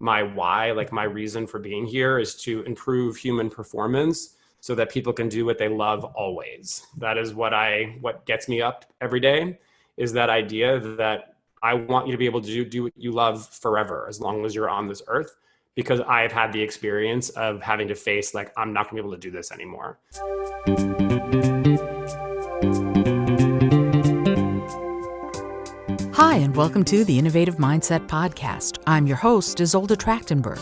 my why, like my reason for being here is to improve human performance so that people can do what they love always. That is what gets me up every day, is that idea that I want you to be able to do what you love forever, as long as you're on this earth, because I've had the experience of having to face, like, I'm not gonna be able to do this anymore. Hi, and welcome to the Innovative Mindset Podcast. I'm your host, Isolde Trachtenberg.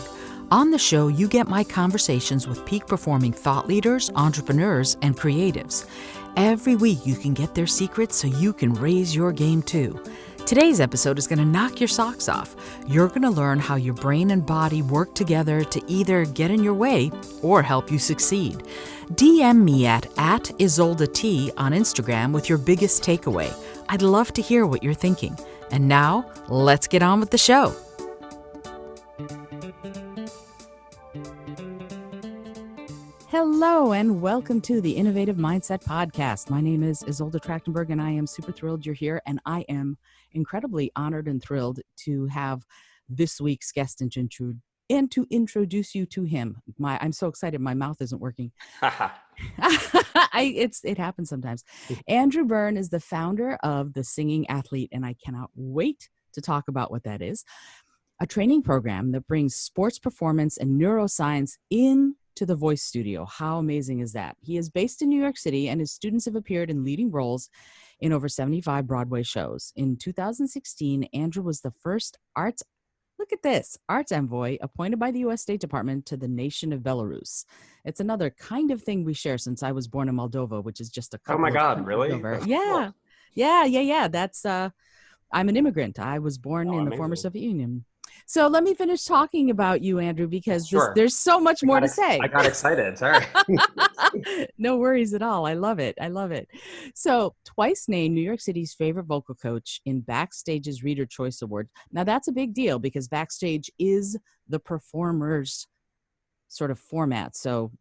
On the show, you get my conversations with peak-performing thought leaders, entrepreneurs, and creatives. Every week, you can get their secrets so you can raise your game too. Today's episode is going to knock your socks off. You're going to learn how your brain and body work together to either get in your way or help you succeed. DM me at @IsoldeT on Instagram with your biggest takeaway. I'd love to hear what you're thinking. And now, let's get on with the show. Hello, and welcome to the Innovative Mindset Podcast. My name is Isolde Trachtenberg, and I am super thrilled you're here. And I am incredibly honored and thrilled to have this week's guest and to introduce you to him. I'm so excited. My mouth isn't working. It happens sometimes. Andrew Byrne is the founder of The Singing Athlete, and I cannot wait to talk about what that is. A training program that brings sports performance and neuroscience into the voice studio. How amazing is that? He is based in New York City, and his students have appeared in leading roles in over 75 Broadway shows. In 2016, Andrew was the first arts envoy appointed by the U.S. State Department to the nation of Belarus. It's another kind of thing we share, since I was born in Moldova, which is just a couple Oh my God, really? Yeah. Yeah. That's, I'm an immigrant. I was born in the former Soviet Union. So let me finish talking about you, Andrew, because there's so much more to say. I got excited. Sorry. No worries at all. I love it. So twice named New York City's favorite vocal coach in Backstage's Reader Choice Award. Now that's a big deal because Backstage is the performer's sort of format. So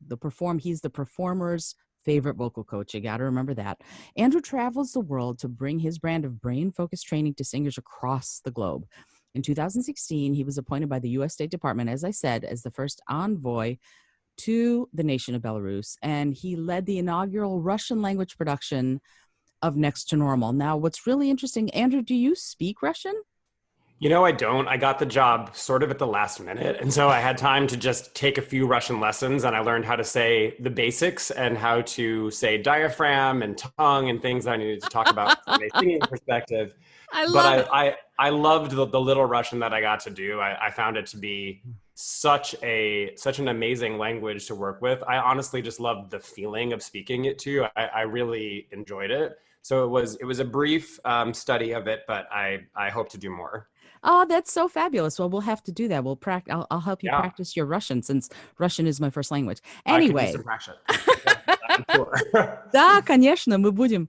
he's the performer's favorite vocal coach. You got to remember that. Andrew travels the world to bring his brand of brain-focused training to singers across the globe. In 2016, he was appointed by the U.S. State Department, as I said, as the first envoy to the nation of Belarus, and he led the inaugural Russian language production of Next to Normal. Now, what's really interesting, Andrew, do you speak Russian? You know, I don't. I got the job sort of at the last minute, and so I had time to just take a few Russian lessons, and I learned how to say the basics and how to say diaphragm and tongue and things I needed to talk about from a singing perspective. I loved the little Russian that I got to do. I found it to be such an amazing language to work with. I honestly just loved the feeling of speaking it too. I really enjoyed it. So it was a brief study of it, but I hope to do more. Oh, that's so fabulous. Well, we'll have to do that. I'll help you practice your Russian, since Russian is my first language. Anyway. I could use some practice. I'm sure. Да, конечно, мы будем.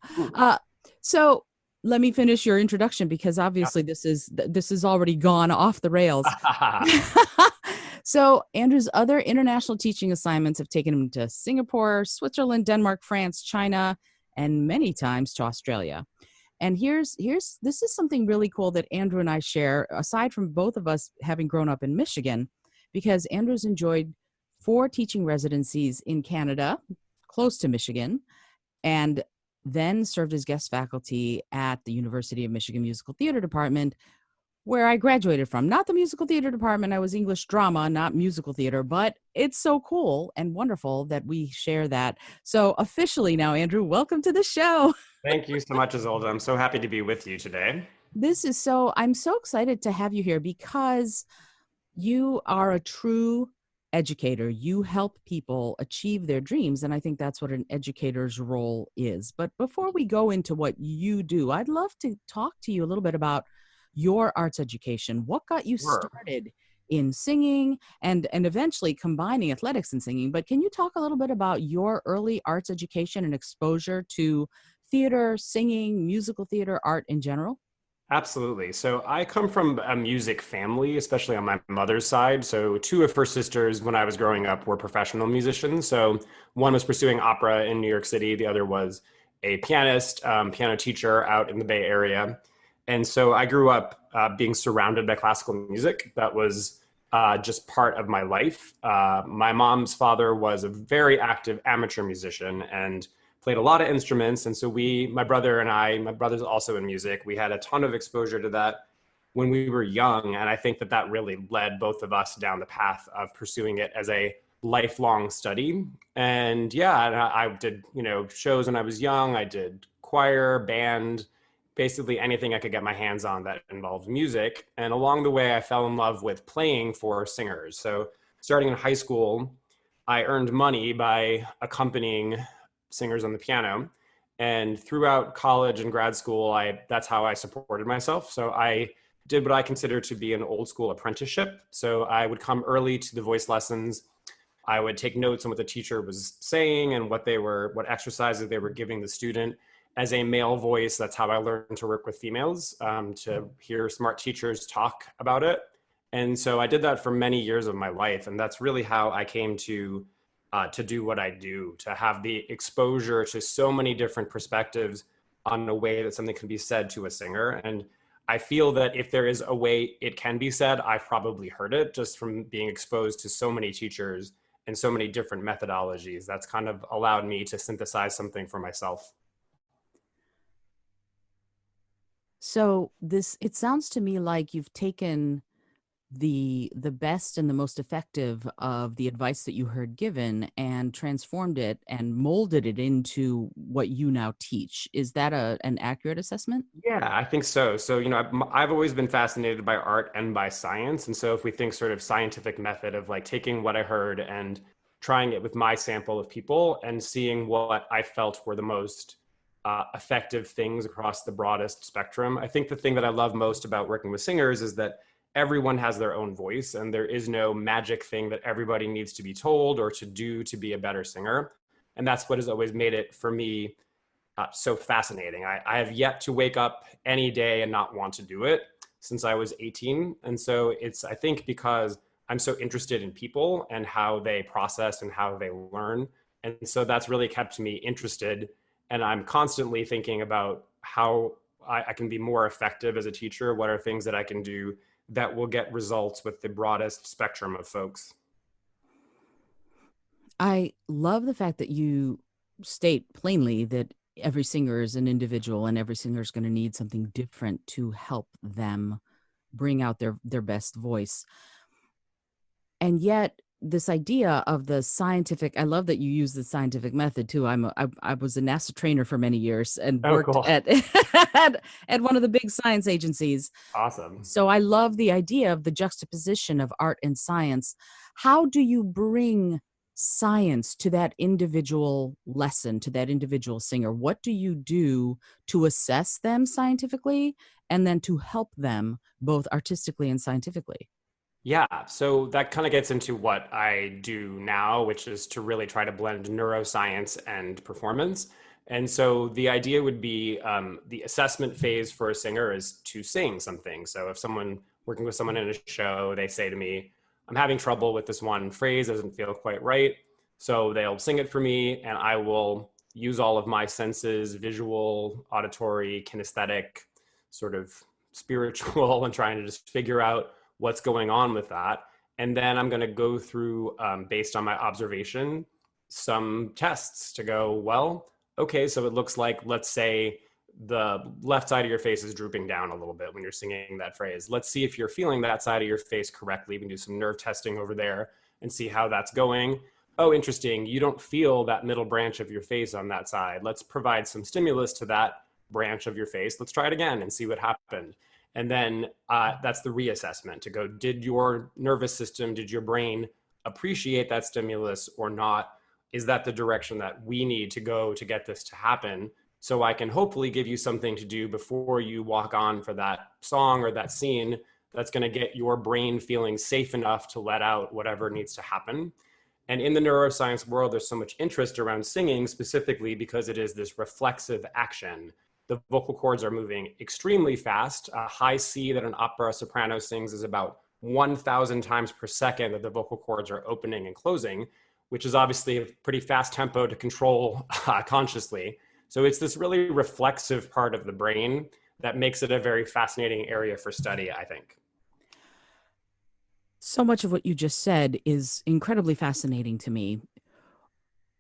So let me finish your introduction, because obviously this is already gone off the rails. So Andrew's other international teaching assignments have taken him to Singapore, Switzerland, Denmark, France, China, and many times to Australia. And this is something really cool that Andrew and I share, aside from both of us having grown up in Michigan, because Andrew's enjoyed 4 teaching residencies in Canada, close to Michigan, and then served as guest faculty at the University of Michigan Musical Theater Department, where I graduated from. Not the musical theater department. I was English drama, not musical theater, but it's so cool and wonderful that we share that. So officially now, Andrew, welcome to the show. Thank you so much, Isolde. I'm so happy to be with you today. I'm so excited to have you here, because you are a true educator. You help people achieve their dreams. And I think that's what an educator's role is. But before we go into what you do, I'd love to talk to you a little bit about your arts education. What got you started in singing and eventually combining athletics and singing? But can you talk a little bit about your early arts education and exposure to theater, singing, musical theater, art in general? Absolutely. So I come from a music family, especially on my mother's side. So 2 of her sisters, when I was growing up, were professional musicians. So one was pursuing opera in New York City. The other was a pianist, piano teacher out in the Bay Area. And so I grew up being surrounded by classical music. That was just part of my life. My mom's father was a very active amateur musician and played a lot of instruments. And so my brother and my brother's also in music, we had a ton of exposure to that when we were young. And I think that that really led both of us down the path of pursuing it as a lifelong study. And yeah, and I did, shows when I was young. I did choir, band, basically anything I could get my hands on that involved music. And along the way, I fell in love with playing for singers. So starting in high school, I earned money by accompanying singers on the piano. And throughout college and grad school, that's how I supported myself. So I did what I consider to be an old school apprenticeship. So I would come early to the voice lessons. I would take notes on what the teacher was saying and what exercises they were giving the student. As a male voice, that's how I learned to work with females, to hear smart teachers talk about it. And so I did that for many years of my life. And that's really how I came to do what I do, to have the exposure to so many different perspectives on a way that something can be said to a singer. And I feel that if there is a way it can be said, I've probably heard it just from being exposed to so many teachers and so many different methodologies. That's kind of allowed me to synthesize something for myself. So it sounds to me like you've taken the best and the most effective of the advice that you heard given and transformed it and molded it into what you now teach. Is that an accurate assessment? Yeah, I think so. So, I've always been fascinated by art and by science. And so if we think sort of scientific method of like taking what I heard and trying it with my sample of people and seeing what I felt were the most effective things across the broadest spectrum. I think the thing that I love most about working with singers is that everyone has their own voice and there is no magic thing that everybody needs to be told or to do to be a better singer. And that's what has always made it for me so fascinating. I have yet to wake up any day and not want to do it since I was 18. And so it's, I think, because I'm so interested in people and how they process and how they learn. And so that's really kept me interested. And I'm constantly thinking about how I can be more effective as a teacher. What are things that I can do that will get results with the broadest spectrum of folks? I love the fact that you state plainly that every singer is an individual and every singer is going to need something different to help them bring out their best voice. And yet this idea of the scientific, I love that you use the scientific method too. I was a NASA trainer for many years and Oh, worked cool. at one of the big science agencies. Awesome. So I love the idea of the juxtaposition of art and science. How do you bring science to that individual lesson, to that individual singer? What do you do to assess them scientifically and then to help them both artistically and scientifically? Yeah, so that kind of gets into what I do now, which is to really try to blend neuroscience and performance. And so the idea would be the assessment phase for a singer is to sing something. So if someone working with someone in a show, they say to me, I'm having trouble with this one phrase, doesn't feel quite right. So they'll sing it for me, and I will use all of my senses, visual, auditory, kinesthetic, sort of spiritual, and trying to just figure out what's going on with that. And then I'm going to go through, based on my observation, some tests to go, well, okay, so it looks like, let's say, the left side of your face is drooping down a little bit when you're singing that phrase. Let's see if you're feeling that side of your face correctly. We can do some nerve testing over there and see how that's going. Oh, interesting. You don't feel that middle branch of your face on that side. Let's provide some stimulus to that branch of your face. Let's try it again and see what happened. And then that's the reassessment to go, did your nervous system, did your brain appreciate that stimulus or not? Is that the direction that we need to go to get this to happen? So I can hopefully give you something to do before you walk on for that song or that scene that's going to get your brain feeling safe enough to let out whatever needs to happen. And in the neuroscience world, there's so much interest around singing specifically because it is this reflexive action. The vocal cords are moving extremely fast. A high C that an opera soprano sings is about 1,000 times per second that the vocal cords are opening and closing, which is obviously a pretty fast tempo to control consciously. So it's this really reflexive part of the brain that makes it a very fascinating area for study, I think. So much of what you just said is incredibly fascinating to me.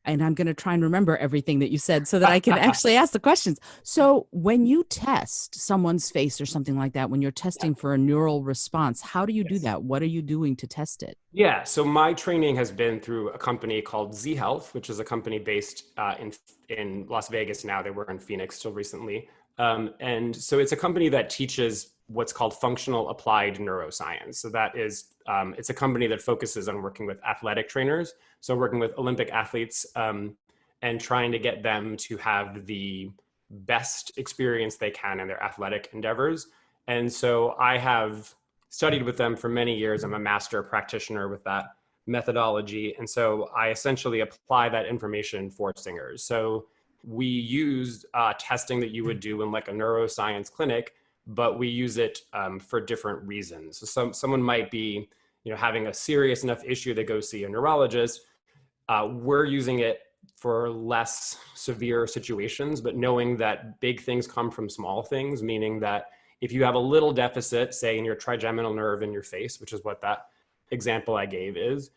And I'm going to try and remember everything that you said so that I can actually ask the questions. So, when you test someone's face or something like that, when you're Yeah. testing for a neural response, how do you do Yes. that? What are you doing to test it? Yeah, so my training has been through a company called Z Health, which is a company based in Las Vegas now. They were in Phoenix till recently, and so it's a company that teaches what's called functional applied neuroscience. So that is, it's a company that focuses on working with athletic trainers, so working with Olympic athletes, and trying to get them to have the best experience they can in their athletic endeavors. And so I have studied with them for many years. I'm a master practitioner with that methodology. And so I essentially apply that information for singers. So we use testing that you would do in like a neuroscience clinic, but we use it for different reasons. So someone might be, having a serious enough issue to go see a neurologist. We're using it for less severe situations, but knowing that big things come from small things, meaning that if you have a little deficit, say in your trigeminal nerve in your face, which is what that example I gave is,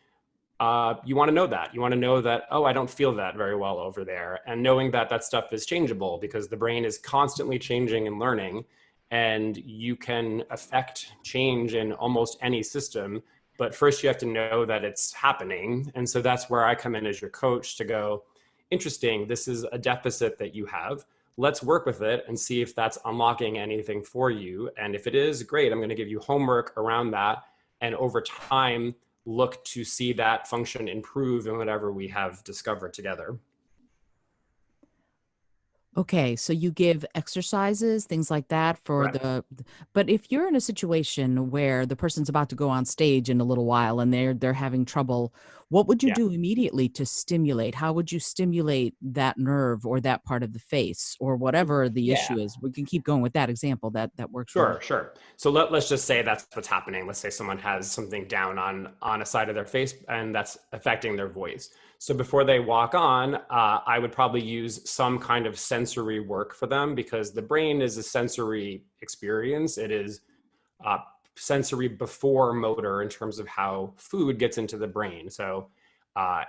you want to know that. You want to know that, oh, I don't feel that very well over there. And knowing that that stuff is changeable because the brain is constantly changing and learning, and you can affect change in almost any system. But first, you have to know that it's happening. And so that's where I come in as your coach to go, interesting, this is a deficit that you have. Let's work with it and see if that's unlocking anything for you. And if it is, great, I'm going to give you homework around that. And over time, look to see that function improve in whatever we have discovered together. Okay, so you give exercises, things like that for Correct. but if you're in a situation where the person's about to go on stage in a little while and they're having trouble, what would you Yeah. do immediately to stimulate? How would you stimulate that nerve or that part of the face or whatever the Yeah. issue is? We can keep going with that example. That works really. Sure, sure. So let's just say that's what's happening. Let's say someone has something down on a side of their face and that's affecting their voice. So before they walk on, I would probably use some kind of sensory work for them because the brain is a sensory experience. It is uh, sensory before motor in terms of how food gets into the brain. So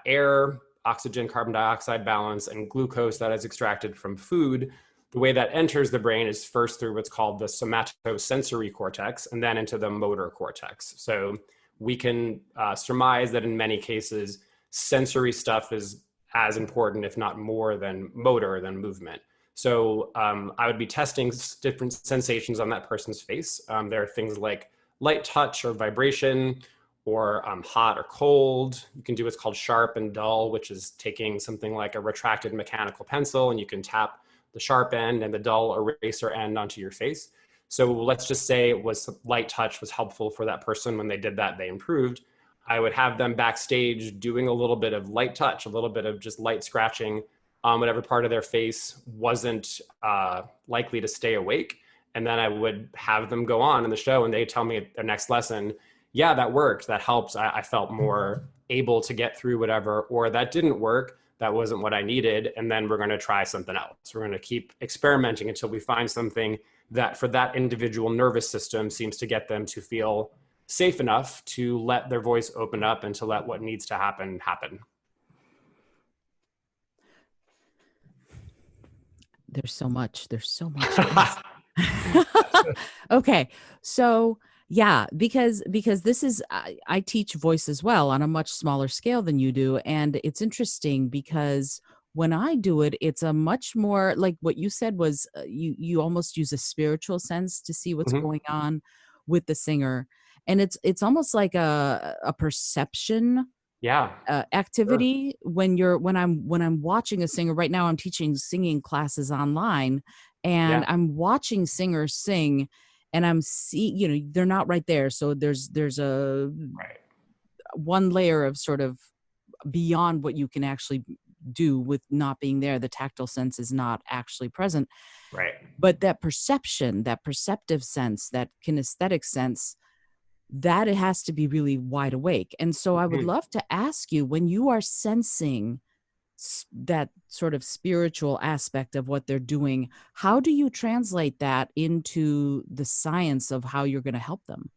air, oxygen, carbon dioxide balance, and glucose that is extracted from food, the way that enters the brain is first through what's called the somatosensory cortex and then into the motor cortex. So we can surmise that in many cases, sensory stuff is as important, if not more than motor, than movement. So I would be testing different sensations on that person's face. There are things like light touch or vibration, or hot or cold. You can do what's called sharp and dull, which is taking something like a retracted mechanical pencil and you can tap the sharp end and the dull eraser end onto your face. So let's just say it was light touch was helpful for that person. When they did that, they improved. I would have them backstage doing a little bit of light touch, a little bit of just light scratching on whatever part of their face wasn't likely to stay awake. And then I would have them go on in the show and they tell me at their next lesson, yeah, that worked. That helps. I felt more able to get through whatever, or that didn't work. That wasn't what I needed. And then we're going to try something else. We're going to keep experimenting until we find something that for that individual nervous system seems to get them to feel safe enough to let their voice open up and to let what needs to happen happen. There's so much. There's so much to this. Okay. So yeah, because this is I teach voice as well on a much smaller scale than you do. And it's interesting because when I do it, it's a much more like what you said was you almost use a spiritual sense to see what's Mhm. going on with the singer. And it's almost like a perception Yeah, sure. activity when I'm watching a singer. Right now I'm teaching singing classes online and Yeah, I'm watching singers sing and I'm seeing, they're not right there, so there's a right, one layer of sort of beyond what you can actually do with not being there. The tactile sense is not actually present, right. but that perception, that perceptive sense, that kinesthetic sense, that it has to be really wide awake. And so I would Mhm. love to ask you, when you are sensing that sort of spiritual aspect of what they're doing, how do you translate that into the science of how you're going to help them?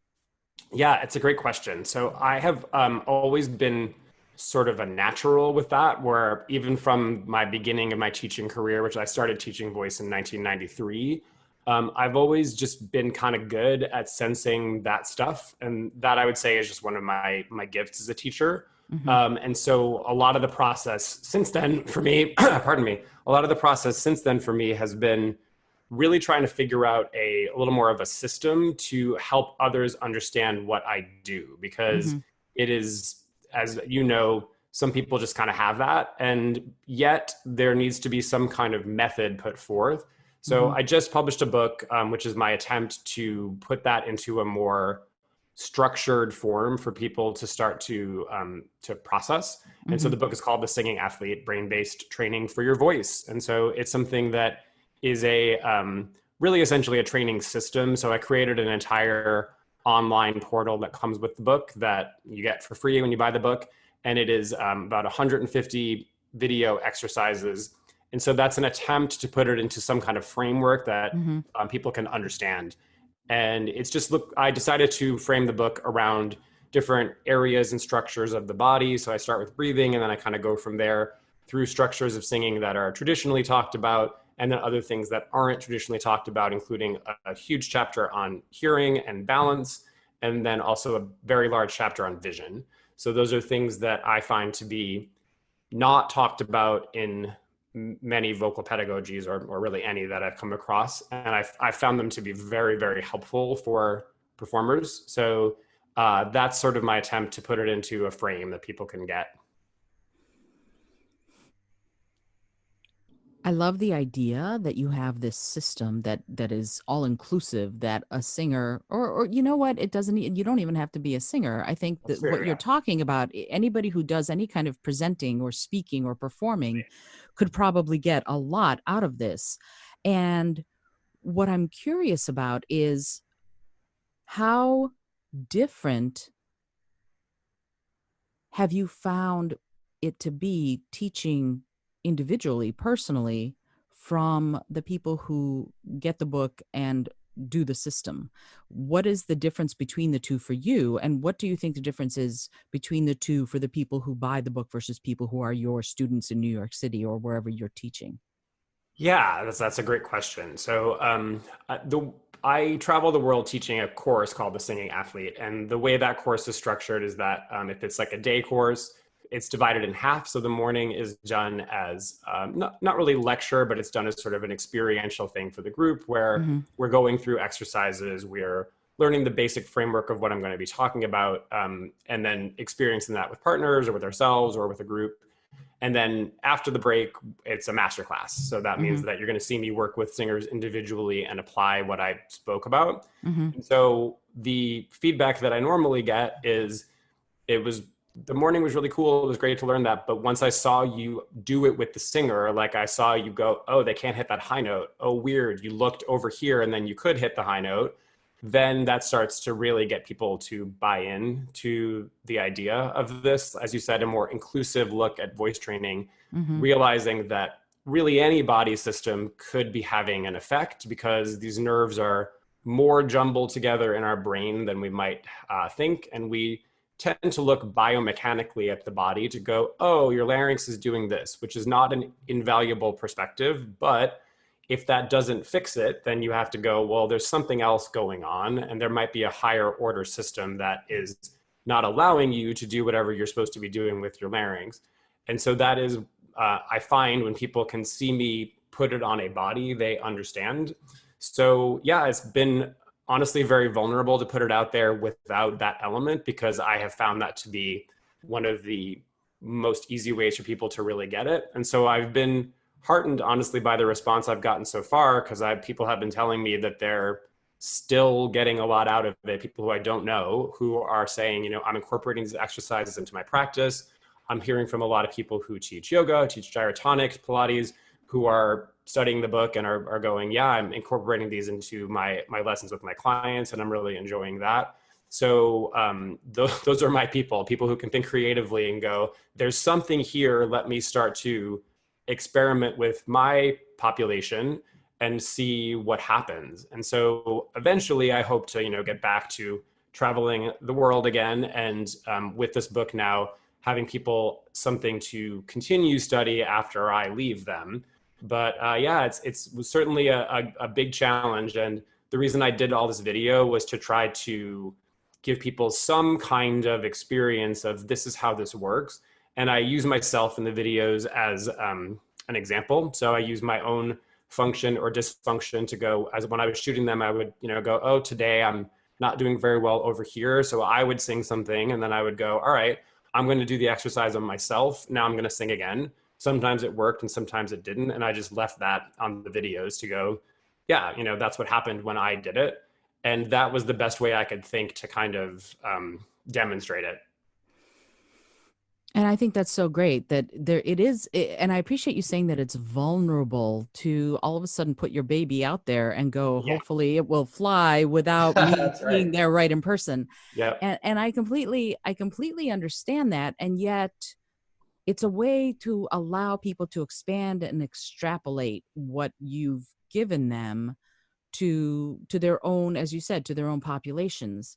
Yeah, it's a great question. So I have always been sort of a natural with that, where even from my beginning of my teaching career, which I started teaching voice in 1993, I've always just been kind of good at sensing that stuff, and that I would say is just one of my gifts as a teacher. Hmm. And so a lot of the process since then for me, pardon me, a lot of the process since then for me has been really trying to figure out a little more of a system to help others understand what I do, because Hmm. it is, as you know, some people just kind of have that, and yet there needs to be some kind of method put forth. So Hmm. I just published a book, which is my attempt to put that into a more structured form for people to start to process. And so Hmm. the book is called The Singing Athlete: Brain-Based Training for Your Voice. And so it's something that is a really essentially a training system. So I created an entire online portal that comes with the book that you get for free when you buy the book, and it is about 150 video exercises. And so that's an attempt to put it into some kind of framework that Hmm. people can understand. And it's just, look, I decided to frame the book around different areas and structures of the body. So I start with breathing, and then I kind of go from there through structures of singing that are traditionally talked about, and then other things that aren't traditionally talked about, including a huge chapter on hearing and balance, and then also a very large chapter on vision. So those are things that I find to be not talked about in many vocal pedagogies, or really any that I've come across. And I've found them to be very, very helpful for performers. So that's sort of my attempt to put it into a frame that people can get. I love the idea that you have this system that is all inclusive, that a singer, or you know what, it doesn't you don't even have to be a singer. I think That's that what true, you're yeah. talking about, anybody who does any kind of presenting or speaking or performing could probably get a lot out of this. And what I'm curious about is how different have you found it to be teaching individually, personally, from the people who get the book and do the system? What is the difference between the two for you? And what do you think the difference is between the two for the people who buy the book versus people who are your students in New York City or wherever you're teaching? Yeah, that's a great question. So I travel the world teaching a course called the Singing Athlete, and the way that course is structured is that if it's like a day course, it's divided in half. So the morning is done as not really lecture, but it's done as sort of an experiential thing for the group, where Mm-hmm. we're going through exercises, we're learning the basic framework of what I'm going to be talking about, and then experiencing that with partners or with ourselves or with a group. And then after the break, it's a master class. So that means Mm-hmm. that you're going to see me work with singers individually and apply what I spoke about. Mm-hmm. And so the feedback that I normally get is, it was, the morning was really cool. It was great to learn that. But once I saw you do it with the singer, like I saw you go, oh, they can't hit that high note. Oh, weird. You looked over here and then you could hit the high note. Then that starts to really get people to buy in to the idea of this, as you said, a more inclusive look at voice training, Mm-hmm. realizing that really any body system could be having an effect, because these nerves are more jumbled together in our brain than we might think. And we tend to look biomechanically at the body to go, oh, your larynx is doing this, which is not an invaluable perspective. But if that doesn't fix it, then you have to go, well, there's something else going on, and there might be a higher order system that is not allowing you to do whatever you're supposed to be doing with your larynx. And so that is, I find when people can see me put it on a body, they understand. So yeah, it's been honestly very vulnerable to put it out there without that element, because I have found that to be one of the most easy ways for people to really get it. And so I've been heartened, honestly, by the response I've gotten so far, because people have been telling me that they're still getting a lot out of it. People who I don't know, who are saying, I'm incorporating these exercises into my practice. I'm hearing from a lot of people who teach yoga, teach gyrotonics, Pilates, who are studying the book and are going, yeah, I'm incorporating these into my lessons with my clients, and I'm really enjoying that. So those are my people who can think creatively and go, there's something here. Let me start to experiment with my population and see what happens. And so eventually I hope to, get back to traveling the world again, and with this book now, having people something to continue study after I leave them. But yeah, it's certainly a big challenge. And the reason I did all this video was to try to give people some kind of experience of this is how this works. And I use myself in the videos as an example. So I use my own function or dysfunction to go, as when I was shooting them, I would, go, oh, today I'm not doing very well over here. So I would sing something and then I would go, all right, I'm going to do the exercise on myself. Now I'm going to sing again. Sometimes it worked and sometimes it didn't. And I just left that on the videos to go, yeah, that's what happened when I did it. And that was the best way I could think to kind of demonstrate it. And I think that's so great that there it is. And I appreciate you saying that it's vulnerable to all of a sudden put your baby out there and go, Yeah, hopefully it will fly without me that's right. being there right in person. Yep. And I completely understand that. And yet it's a way to allow people to expand and extrapolate what you've given them to their own, as you said, to their own populations.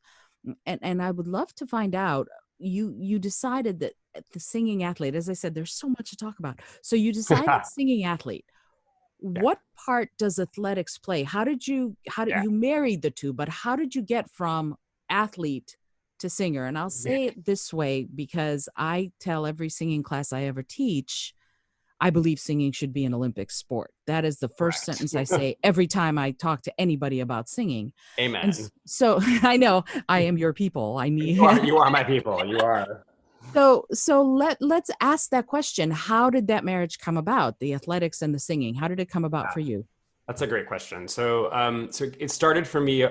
And I would love to find out, you decided that the singing athlete, as I said, there's so much to talk about. So you decided singing athlete. Yeah. What part does athletics play? How did Yeah. you married the two, but how did you get from athlete to singer? And I'll Yeah. say it this way because I tell every singing class I ever teach, I believe singing should be an Olympic sport. That is the first Correct. sentence I say every time I talk to anybody about singing. And Amen. so I know I am your people. I You need are, you are my people. You are. so let's ask that question. How did that marriage come about? The athletics and the singing. How did it come about for you? That's a great question. So it started for me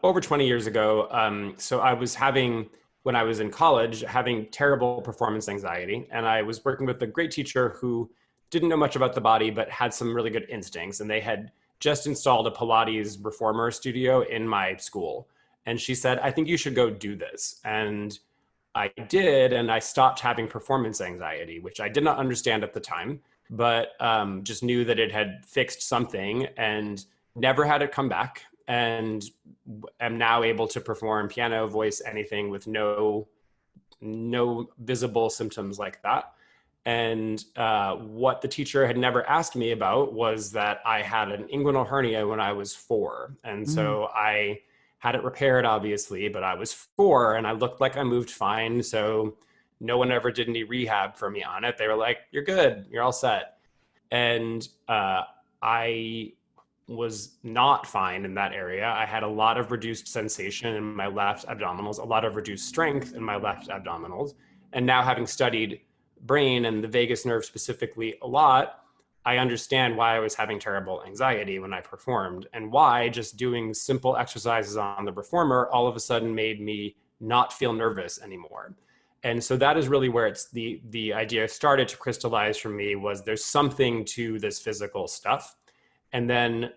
over 20 years ago. So I was having, when I was in college, having terrible performance anxiety, and I was working with a great teacher who didn't know much about the body, but had some really good instincts. And they had just installed a Pilates reformer studio in my school. And she said, I think you should go do this. And I did, and I stopped having performance anxiety, which I did not understand at the time, but just knew that it had fixed something and never had it come back. And am now able to perform piano, voice, anything with no visible symptoms like that. And what the teacher had never asked me about was that I had an inguinal hernia when I was 4. And Mm. so I had it repaired, obviously, but I was 4 and I looked like I moved fine. So no one ever did any rehab for me on it. They were like, you're good, you're all set. And I was not fine in that area. I had a lot of reduced sensation in my left abdominals, a lot of reduced strength in my left abdominals. And now, having studied brain and the vagus nerve specifically a lot, I understand why I was having terrible anxiety when I performed, and why just doing simple exercises on the reformer all of a sudden made me not feel nervous anymore. And so that is really where it's the idea started to crystallize for me, was there's something to this physical stuff. And then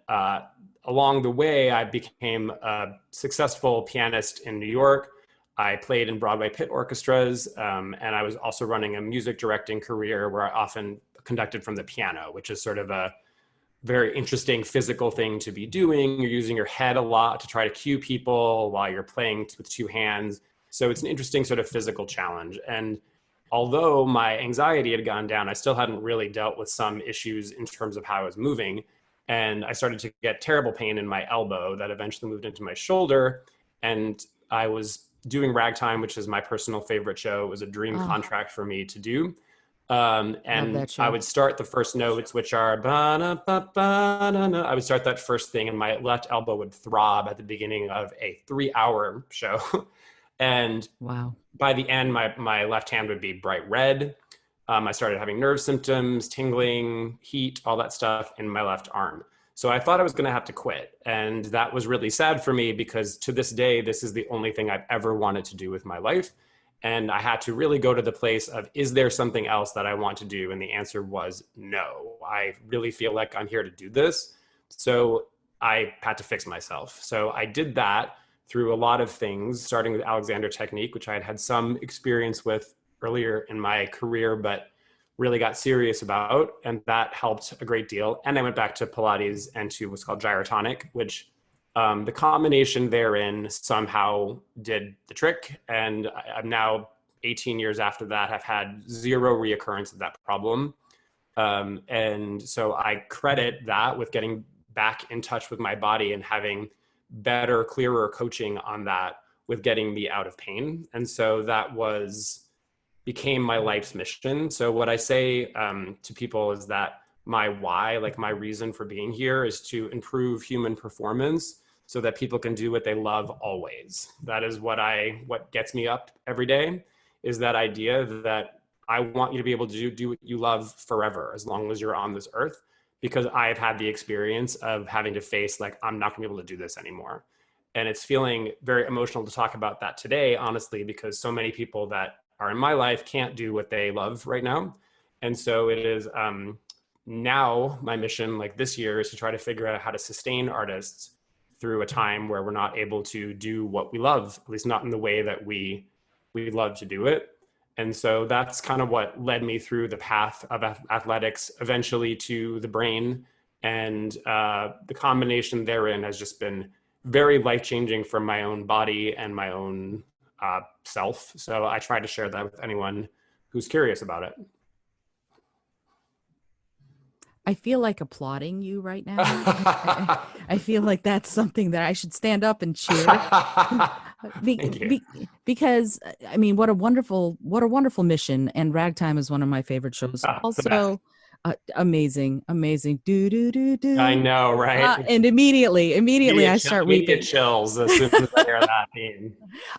along the way, I became a successful pianist in New York. I played in Broadway pit orchestras, and I was also running a music directing career where I often conducted from the piano, which is sort of a very interesting physical thing to be doing. You're using your head a lot to try to cue people while you're playing with 2 hands. So it's an interesting sort of physical challenge. And although my anxiety had gone down, I still hadn't really dealt with some issues in terms of how I was moving. And I started to get terrible pain in my elbow that eventually moved into my shoulder. And I was doing Ragtime, which is my personal favorite show. It was a dream Oh, contract for me to do. love And that I show. would start the first notes, which are ba ba ba na na. I would start that first thing, and my left elbow would throb at the beginning of a 3-hour show. And Wow. by the end, my left hand would be bright red. I started having nerve symptoms, tingling, heat, all that stuff in my left arm. So I thought I was going to have to quit. And that was really sad for me, because to this day, this is the only thing I've ever wanted to do with my life. And I had to really go to the place of, is there something else that I want to do? And the answer was no. I really feel like I'm here to do this. So I had to fix myself. So I did that through a lot of things, starting with Alexander Technique, which I had had some experience with earlier in my career, but really got serious about. And that helped a great deal. And I went back to Pilates and to what's called gyrotonic, which The combination therein somehow did the trick. And I'm now 18 years after that, have had zero reoccurrence of that problem. And so I credit that with getting back in touch with my body and having better, clearer coaching on that with getting me out of pain. And so that became my life's mission. So what I say to people is that my why, like my reason for being here, is to improve human performance so that people can do what they love always. That is what gets me up every day, is that idea that I want you to be able to do what you love forever, as long as you're on this earth, because I've had the experience of having to face, like, I'm not gonna be able to do this anymore. And it's feeling very emotional to talk about that today, honestly, because so many people that are in my life can't do what they love right now. And so it is now my mission, like this year, is to try to figure out how to sustain artists through a time where we're not able to do what we love, at least not in the way that we love to do it. And so that's kind of what led me through the path of athletics, eventually to the brain. And the combination therein has just been very life-changing for my own body and my own self. So I try to share that with anyone who's curious about it. I feel like applauding you right now. I feel like that's something that I should stand up and cheer. Thank you. Because I mean, what a wonderful mission. And Ragtime is one of my favorite shows. Also, amazing. Do do do do. I know, right? And immediately I start weeping. Chills as soon as I hear that theme.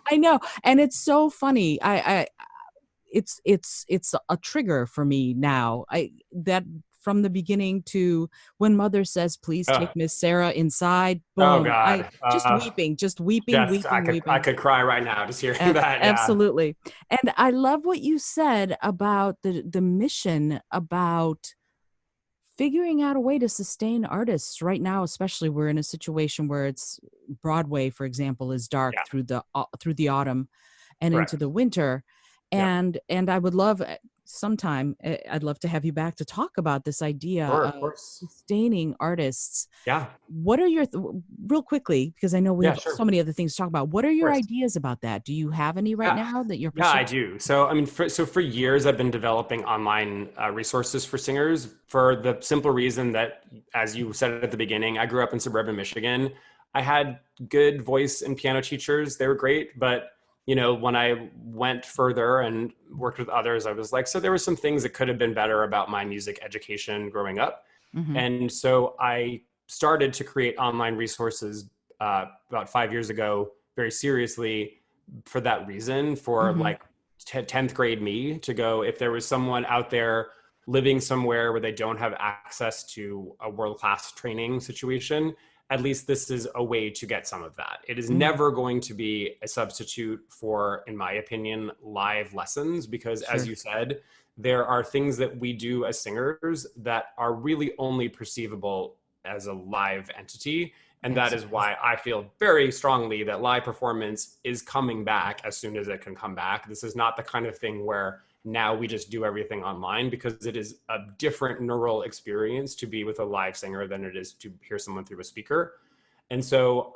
I know, and it's so funny. It's a trigger for me now. That from the beginning to when Mother says, "Please take Miss Sarah inside." Boom. Oh God! Just weeping. I could cry right now just hearing that. Yeah. Absolutely. And I love what you said about the mission, about figuring out a way to sustain artists right now. Especially, we're in a situation where it's Broadway, for example, is dark through the autumn and into the winter. And I would love sometime, I'd love to have you back to talk about this idea of sustaining artists. Yeah. What are your, real quickly, because I know we have so many other things to talk about. What are your ideas about that? Do you have any right now that you're pursuing? Yeah, I do. So, I mean, for years, I've been developing online resources for singers, for the simple reason that, as you said at the beginning, I grew up in suburban Michigan. I had good voice and piano teachers. They were great, but you know, when I went further and worked with others, I was like, so there were some things that could have been better about my music education growing up. Mm-hmm. And so I started to create online resources about 5 years ago, very seriously, for that reason, for like 10th grade me to go, if there was someone out there living somewhere where they don't have access to a world-class training situation, at least this is a way to get some of that. It is never going to be a substitute for, in my opinion, live lessons, because as you said, there are things that we do as singers that are really only perceivable as a live entity. And that is why I feel very strongly that live performance is coming back as soon as it can come back. This is not the kind of thing where now we just do everything online, because it is a different neural experience to be with a live singer than it is to hear someone through a speaker. And so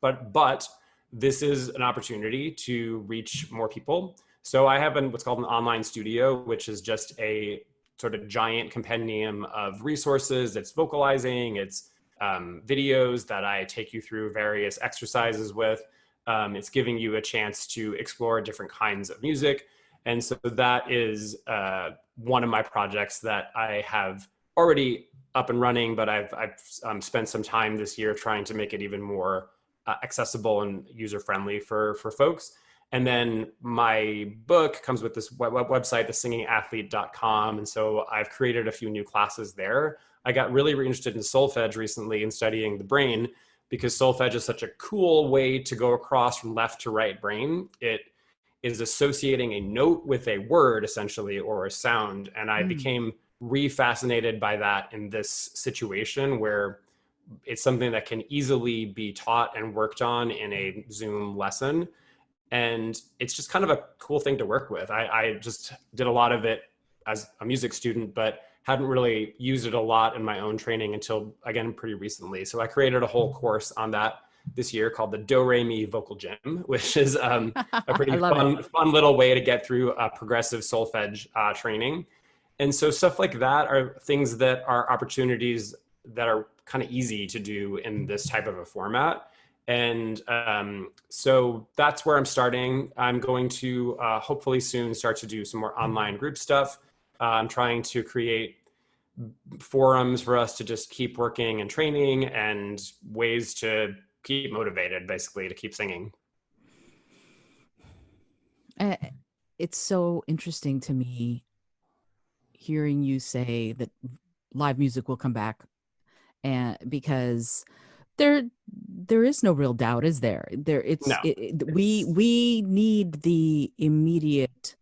but this is an opportunity to reach more people. So I have what's called an online studio, which is just a sort of giant compendium of resources. It's vocalizing, it's videos that I take you through various exercises with. It's giving you a chance to explore different kinds of music. And so that is one of my projects that I have already up and running, but I've spent some time this year trying to make it even more accessible and user-friendly for folks. And then my book comes with this website, thesingingathlete.com. And so I've created a few new classes there. I got really interested in solfege recently and studying the brain, because solfege is such a cool way to go across from left to right brain. It is associating a note with a word, essentially, or a sound. And I became re-fascinated by that in this situation, where it's something that can easily be taught and worked on in a Zoom lesson. And it's just kind of a cool thing to work with. I just did a lot of it as a music student, but hadn't really used it a lot in my own training until, again, pretty recently. So I created a whole course on that this year called the Do Re Mi Vocal Gym, which is a I pretty love it. fun little way to get through progressive solfege training. And so stuff like that are things that are opportunities that are kind of easy to do in this type of a format. And so that's where I'm starting. I'm going to hopefully soon start to do some more online group stuff. I'm trying to create forums for us to just keep working and training, and ways to keep motivated, basically, to keep singing. Uh, it's so interesting to me hearing you say that live music will come back, and because there there is no real doubt, is there? No, it's We need the immediate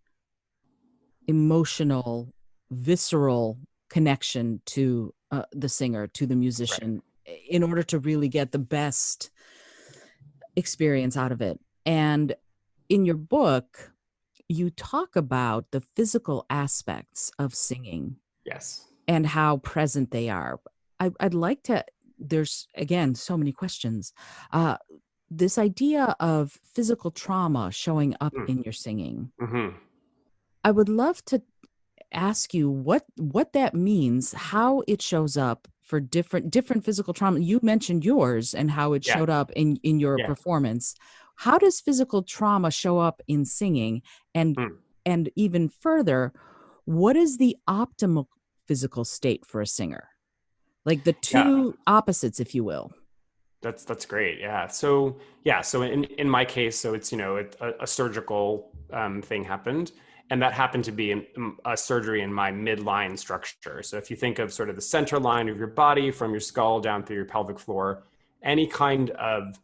emotional, visceral connection to the singer, to the right. musician, in order to really get the best experience out of it. And in your book, you talk about the physical aspects of singing Yes. and how present they are. I'd like to, there's again so many questions. Uh, this idea of physical trauma showing up in your singing. Mm-hmm. I would love to ask you what that means, how it shows up for different physical trauma. You mentioned yours and how it Yeah. showed up in your Yeah. performance. How does physical trauma show up in singing? And Mm. and even further, what is the optimal physical state for a singer? Like the Yeah. two opposites, if you will. That's great. Yeah. So yeah. So in my case, so it's, a surgical thing happened, and that happened to be a surgery in my midline structure. So if you think of sort of the center line of your body from your skull down through your pelvic floor, any kind of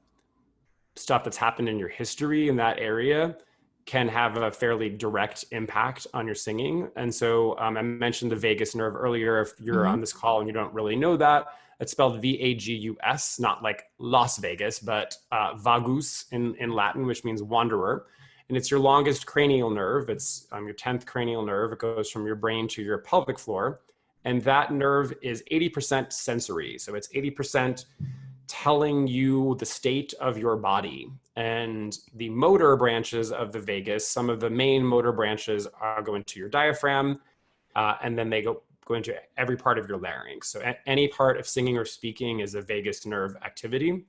stuff that's happened in your history in that area can have a fairly direct impact on your singing. And so I mentioned the vagus nerve earlier. If you're Mm-hmm. on this call and you don't really know that, it's spelled Vagus, not like Las Vegas, but vagus in Latin, which means wanderer. And it's your longest cranial nerve. It's your 10th cranial nerve. It goes from your brain to your pelvic floor. And that nerve is 80% sensory. So it's 80% telling you the state of your body. And the motor branches of the vagus, some of the main motor branches are go into your diaphragm, and then they go into every part of your larynx. So any part of singing or speaking is a vagus nerve activity.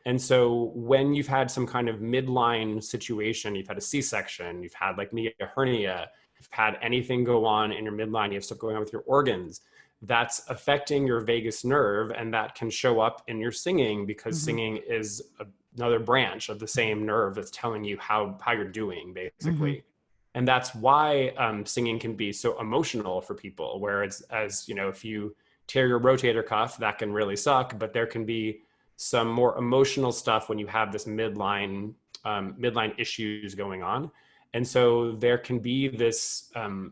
And so when you've had some kind of midline situation, you've had a C-section, you've had like me, a hernia, you've had anything go on in your midline, you have stuff going on with your organs, that's affecting your vagus nerve, and that can show up in your singing, because Mm-hmm. singing is another branch of the same nerve that's telling you how you're doing, Mm-hmm. basically. And that's why singing can be so emotional for people, where it's, as you know, if you tear your rotator cuff, that can really suck, but there can be some more emotional stuff when you have this midline issues going on. And so there can be this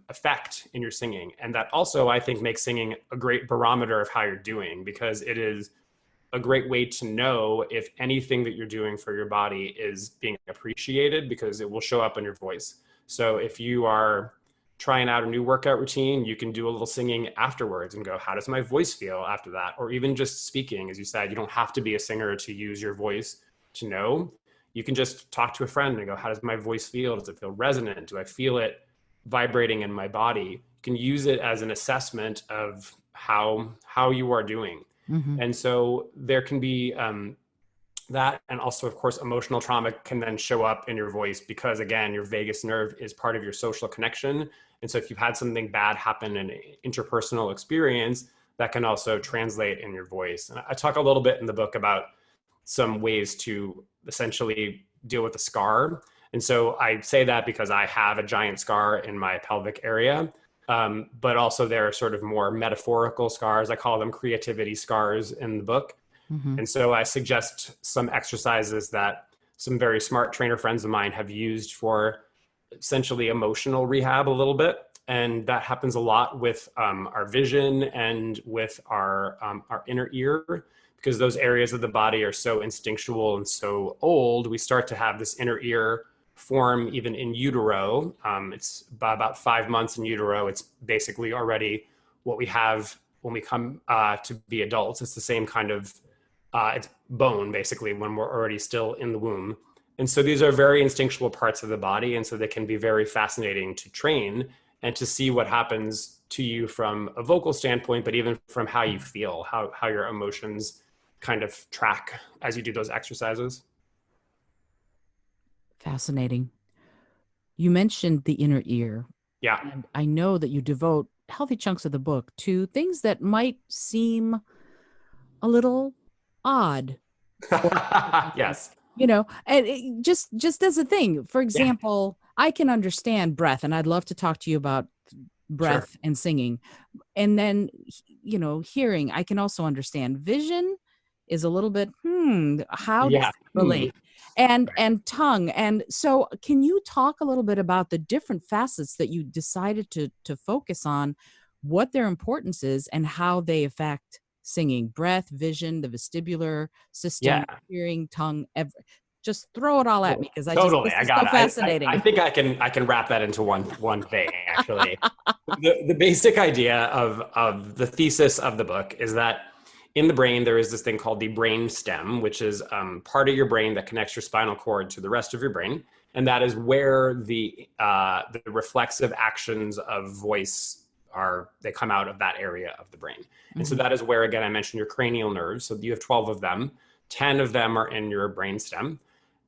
effect in your singing. And that also, I think, makes singing a great barometer of how you're doing, because it is a great way to know if anything that you're doing for your body is being appreciated, because it will show up in your voice. So if you are trying out a new workout routine, you can do a little singing afterwards and go, how does my voice feel after that? Or even just speaking, as you said, you don't have to be a singer to use your voice to know. You can just talk to a friend and go, how does my voice feel? Does it feel resonant? Do I feel it vibrating in my body? You can use it as an assessment of how you are doing. Mm-hmm. And so there can be that. And also, of course, emotional trauma can then show up in your voice, because, again, your vagus nerve is part of your social connection. And so if you've had something bad happen in an interpersonal experience, that can also translate in your voice. And I talk a little bit in the book about some ways to essentially deal with the scar. And so I say that because I have a giant scar in my pelvic area. But also there are sort of more metaphorical scars. I call them creativity scars in the book. Mm-hmm. And so I suggest some exercises that some very smart trainer friends of mine have used for essentially emotional rehab a little bit. And that happens a lot with our vision and with our inner ear, because those areas of the body are so instinctual and so old. We start to have this inner ear form even in utero. It's by about 5 months in utero. It's basically already what we have when we come to be adults. It's the same kind of, it's bone basically when we're already still in the womb. And so these are very instinctual parts of the body. And so they can be very fascinating to train and to see what happens to you from a vocal standpoint, but even from how you feel, how your emotions kind of track as you do those exercises. Fascinating. You mentioned the inner ear, Yeah. and I know that you devote healthy chunks of the book to things that might seem a little odd for Yes. and just as a thing. For Yeah. example, I can understand breath, and I'd love to talk to you about Sure. breath and singing. And then, hearing, I can also understand. Vision is a little bit, how does Yeah. that relate? And Right. and tongue. And so can you talk a little bit about the different facets that you decided to focus on, what their importance is and how they affect singing, breath, vision, the vestibular Yeah. system, hearing, tongue, just throw it all at me because Totally. this I is got so it. I fascinating. think I can wrap that into one thing, actually. The basic idea of the thesis of the book is that in the brain, there is this thing called the brain stem, which is part of your brain that connects your spinal cord to the rest of your brain. And that is where the reflexive actions of voice they come out of that area of the brain. And so Mhm. that is where, again, I mentioned your cranial nerves. So you have 12 of them. 10 of them are in your brain stem.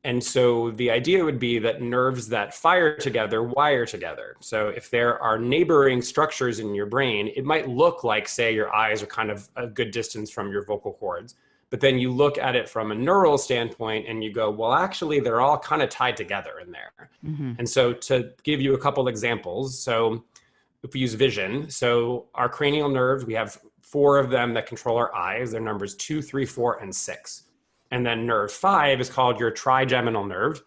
And so the idea would be that nerves that fire together wire together. So if there are neighboring structures in your brain, it might look like, say, your eyes are kind of a good distance from your vocal cords. But then you look at it from a neural standpoint and you go, well, actually, they're all kind of tied together in there. Mhm. And so to give you a couple examples, so if we use vision, so our cranial nerves, we have 4 of them that control our eyes. They're numbers 2, 3, 4, and 6. And then nerve 5 is called your trigeminal nerve.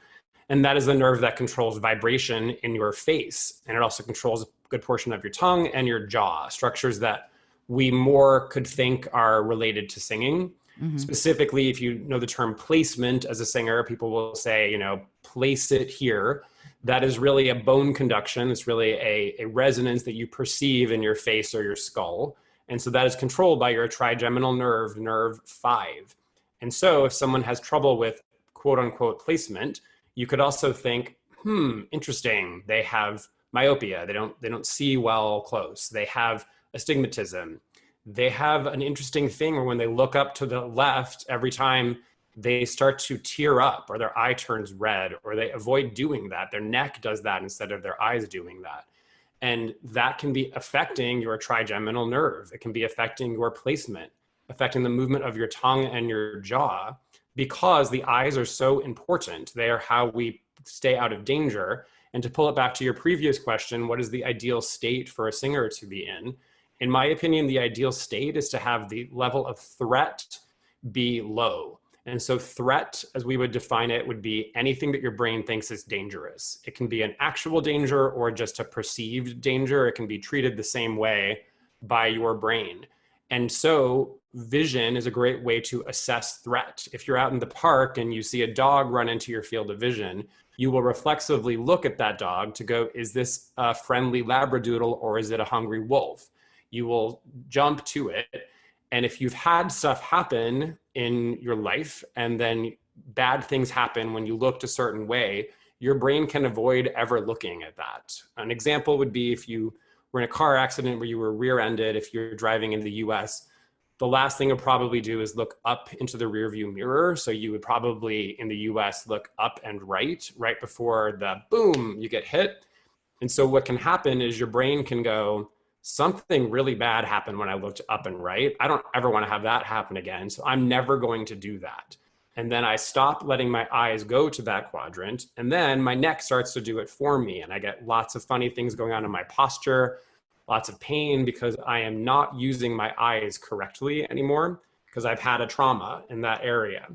And that is the nerve that controls vibration in your face. And it also controls a good portion of your tongue and your jaw, structures that we more could think are related to singing. Mhm. Specifically, if you know the term placement as a singer, people will say, place it here. That is really a bone conduction. It's really a resonance that you perceive in your face or your skull. And so that is controlled by your trigeminal nerve, nerve 5. And so if someone has trouble with quote unquote placement, you could also think, interesting. They have myopia. They don't see well close. They have astigmatism. They have an interesting thing where when they look up to the left, every time they start to tear up or their eye turns red or they avoid doing that. Their neck does that instead of their eyes doing that. And that can be affecting your trigeminal nerve. It can be affecting your placement, affecting the movement of your tongue and your jaw because the eyes are so important. They are how we stay out of danger. And to pull it back to your previous question, what is the ideal state for a singer to be in? In my opinion, the ideal state is to have the level of threat be low. And so, threat, as we would define it, would be anything that your brain thinks is dangerous. It can be an actual danger or just a perceived danger. It can be treated the same way by your brain. And so, vision is a great way to assess threat. If you're out in the park and you see a dog run into your field of vision, you will reflexively look at that dog to go, is this a friendly Labradoodle or is it a hungry wolf? You will jump to it. And if you've had stuff happen in your life and then bad things happen when you looked a certain way, your brain can avoid ever looking at that. An example would be if you were in a car accident where you were rear-ended, if you're driving in the US, the last thing you'll probably do is look up into the rearview mirror. So you would probably in the US look up and right before the boom, you get hit. And so what can happen is your brain can go, something really bad happened when I looked up and right. I don't ever want to have that happen again. So I'm never going to do that. And then I stop letting my eyes go to that quadrant. And then my neck starts to do it for me. And I get lots of funny things going on in my posture, lots of pain because I am not using my eyes correctly anymore because I've had a trauma in that area.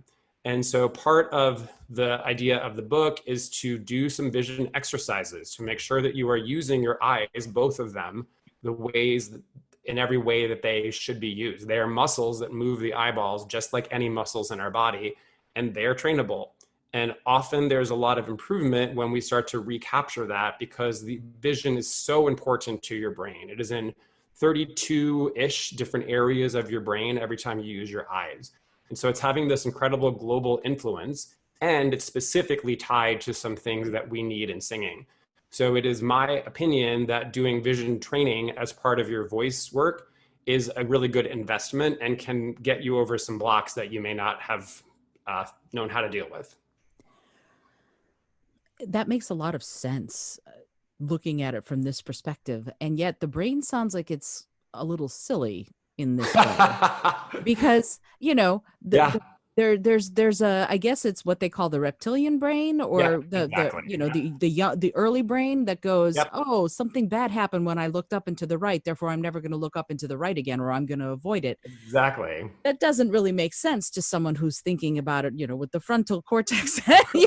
And so part of the idea of the book is to do some vision exercises to make sure that you are using your eyes, both of them, the ways in every way that they should be used. They are muscles that move the eyeballs just like any muscles in our body, and they're trainable. And often there's a lot of improvement when we start to recapture that because the vision is so important to your brain. It is in 32-ish different areas of your brain every time you use your eyes. And so it's having this incredible global influence, and it's specifically tied to some things that we need in singing. So it is my opinion that doing vision training as part of your voice work is a really good investment and can get you over some blocks that you may not have known how to deal with. That makes a lot of sense, looking at it from this perspective. And yet the brain sounds like it's a little silly in this way because, Yeah, there's a, I guess it's what they call the reptilian brain, yeah, or exactly. the early brain that goes, Yep, oh, something bad happened when I looked up and to the right, therefore I'm never going to look up and to the right again, or I'm going to avoid it. exactly. That doesn't really make sense to someone who's thinking about it, with the frontal cortex.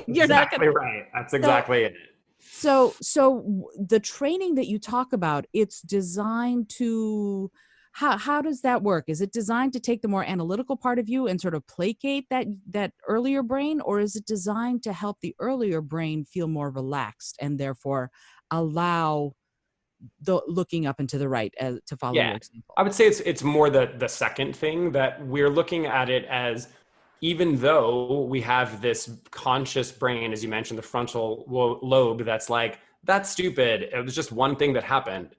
You're not going Exactly to. right. That's So exactly it. the training that you talk about, it's designed to, how does that work? Is it designed to take the more analytical part of you and sort of placate that earlier brain, or is it designed to help the earlier brain feel more relaxed and therefore allow the looking up and to the right, to follow your Yeah, example? I would say it's more the second thing, that we're looking at it as, even though we have this conscious brain, as you mentioned, the frontal lobe, that's like, that's stupid. It was just one thing that happened.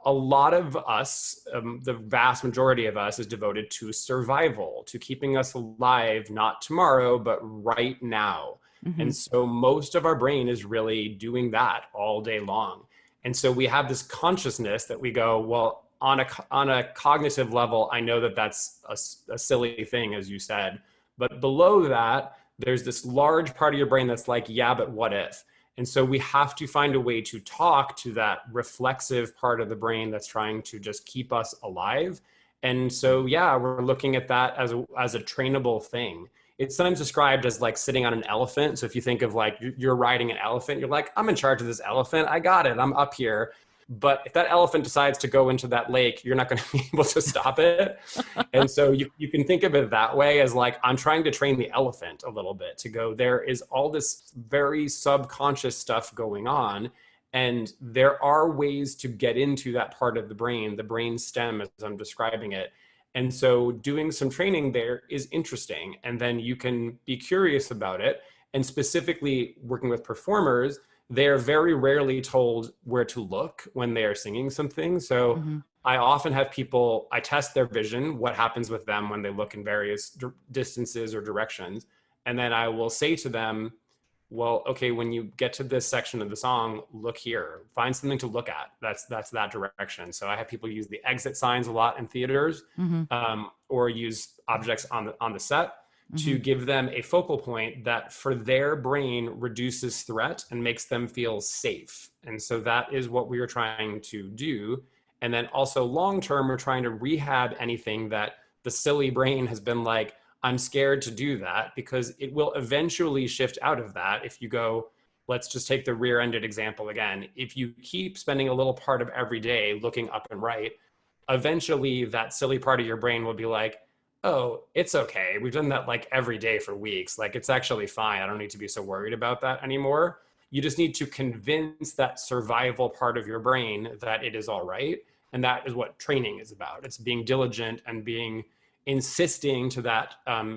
A lot of us, the vast majority of us, is devoted to survival, to keeping us alive, not tomorrow, but right now. Mm-hmm. And so most of our brain is really doing that all day long. And so we have this consciousness that we go, well, on a cognitive level, I know that that's a silly thing, as you said. But below that, there's this large part of your brain that's like, yeah, but what if? And so we have to find a way to talk to that reflexive part of the brain that's trying to just keep us alive. And so, yeah, we're looking at that as a trainable thing. It's sometimes described as like sitting on an elephant. So if you think of like you're riding an elephant, you're like, I'm in charge of this elephant. I got it. I'm up here. But if that elephant decides to go into that lake, you're not going to be able to stop it. And so you can think of it that way, as like, I'm trying to train the elephant a little bit to go, there is all this very subconscious stuff going on. And there are ways to get into that part of the brain stem, as I'm describing it. And so doing some training there is interesting. And then you can be curious about it. And specifically working with performers, they're very rarely told where to look when they are singing something. So Mm-hmm. I often have people, I test their vision, what happens with them when they look in various distances or directions. And then I will say to them, well, okay, when you get to this section of the song, look here, find something to look at. That's that direction. So I have people use the exit signs a lot in theaters, Mm-hmm. or use objects on the set Mm-hmm. to give them a focal point that for their brain reduces threat and makes them feel safe. And so that is what we are trying to do. And then also long term, we're trying to rehab anything that the silly brain has been like, I'm scared to do that, because it will eventually shift out of that. If you go, let's just take the rear ended example again. If you keep spending a little part of every day looking up and right, eventually that silly part of your brain will be like, oh, it's okay. We've done that like every day for weeks. Like, it's actually fine. I don't need to be so worried about that anymore. You just need to convince that survival part of your brain that it is all right. And that is what training is about. It's being diligent and being insisting to that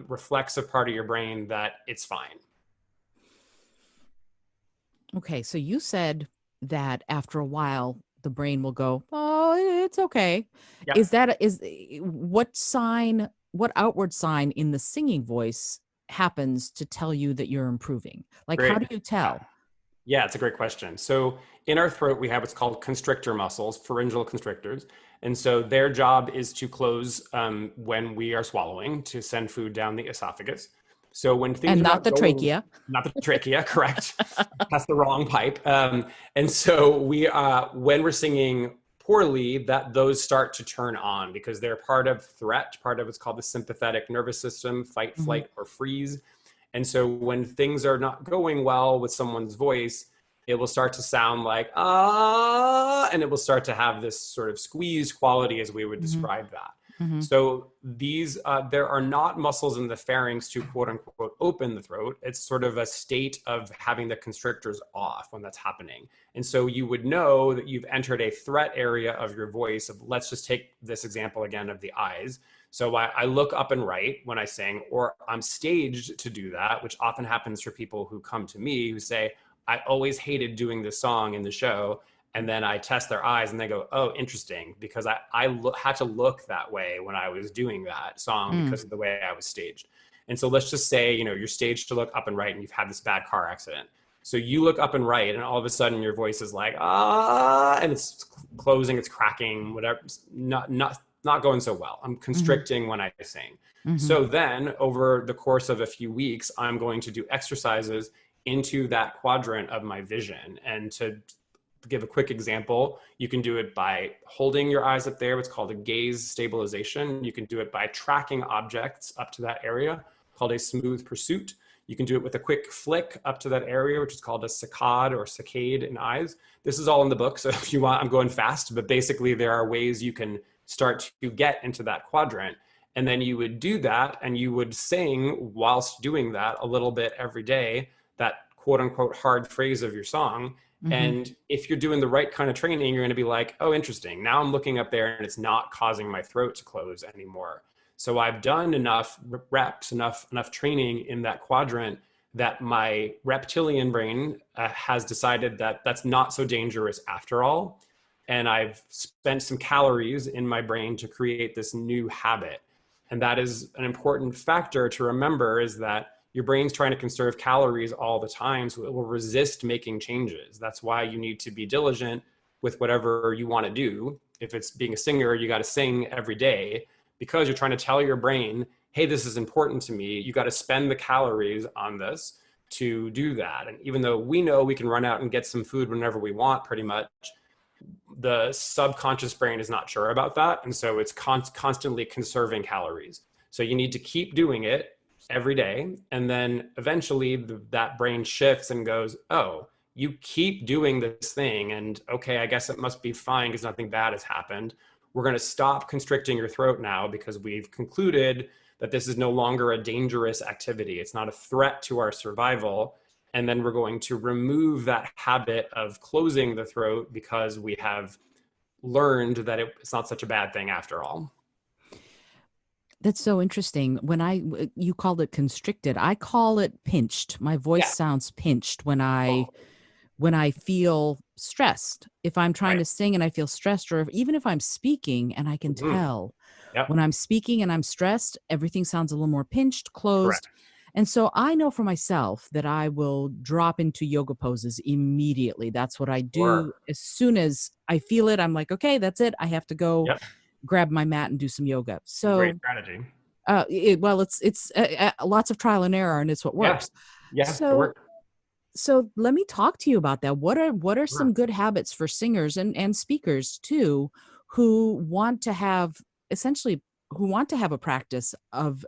reflexive part of your brain that it's fine. Okay, so you said that after a while the brain will go, "Oh, it's okay." Is Yep. that is what outward sign in the singing voice happens to tell you that you're improving? Like, how Great. do you tell? Yeah, it's a great question. So in our throat, we have what's called constrictor muscles, pharyngeal constrictors. And so their job is to close when we are swallowing, to send food down the esophagus. So when things And are not not the going, trachea. not the trachea, correct? That's the wrong pipe. And so when we're singing poorly, that those start to turn on, because they're part of threat, part of what's called the sympathetic nervous system, fight, Mhm. flight, or freeze. And so when things are not going well with someone's voice, it will start to sound like, ah, and it will start to have this sort of squeeze quality, as we would Mhm. describe that. Mm-hmm. So these, there are not muscles in the pharynx to quote unquote open the throat. It's sort of a state of having the constrictors off when that's happening. And so you would know that you've entered a threat area of your voice. Of, let's just take this example again of the eyes. So I look up and right when I sing, or I'm staged to do that, which often happens for people who come to me who say, I always hated doing this song in the show. And then I test their eyes and they go, oh, interesting, because had to look that way when I was doing that song Mm. because of the way I was staged. And so let's just say, you're staged to look up and right and you've had this bad car accident. So you look up and right and all of a sudden your voice is like, ah, and it's closing, it's cracking, whatever, not going so well. I'm constricting when I sing. Mm-hmm. So then over the course of a few weeks, I'm going to do exercises into that quadrant of my vision. And to give a quick example, you can do it by holding your eyes up there, what's called a gaze stabilization. You can do it by tracking objects up to that area, called a smooth pursuit. You can do it with a quick flick up to that area, which is called a saccade or saccade in eyes. This is all in the book, so if you want, I'm going fast, but basically there are ways you can start to get into that quadrant. And then you would do that and you would sing whilst doing that a little bit every day, that quote unquote hard phrase of your song. Mm-hmm. And if you're doing the right kind of training, you're going to be like, oh, interesting. Now I'm looking up there and it's not causing my throat to close anymore. So I've done enough reps, enough training in that quadrant that my reptilian brain has decided that that's not so dangerous after all. And I've spent some calories in my brain to create this new habit. And that is an important factor to remember, is that your brain's trying to conserve calories all the time, so it will resist making changes. That's why you need to be diligent with whatever you want to do. If it's being a singer, you got to sing every day, because you're trying to tell your brain, hey, this is important to me. You got to spend the calories on this to do that. And even though we know we can run out and get some food whenever we want, pretty much, the subconscious brain is not sure about that. And so it's constantly conserving calories. So you need to keep doing it every day. And then eventually that brain shifts and goes, oh, you keep doing this thing. And okay, I guess it must be fine because nothing bad has happened. We're going to stop constricting your throat now because we've concluded that this is no longer a dangerous activity. It's not a threat to our survival. And then we're going to remove that habit of closing the throat because we have learned that it's not such a bad thing after all. That's so interesting. You called it constricted. I call it pinched. My voice sounds pinched when I feel stressed. If I'm trying to sing and I feel stressed, or even if I'm speaking and I can tell when I'm speaking and I'm stressed, everything sounds a little more pinched, closed. Correct. And so I know for myself that I will drop into yoga poses immediately. That's what I do. As soon as I feel it, I'm like, okay, that's it. I have to go grab my mat and do some yoga. So great strategy. It's lots of trial and error, and it's what works. So let me talk to you about that. What are some good habits for singers and speakers too, who want to have a practice of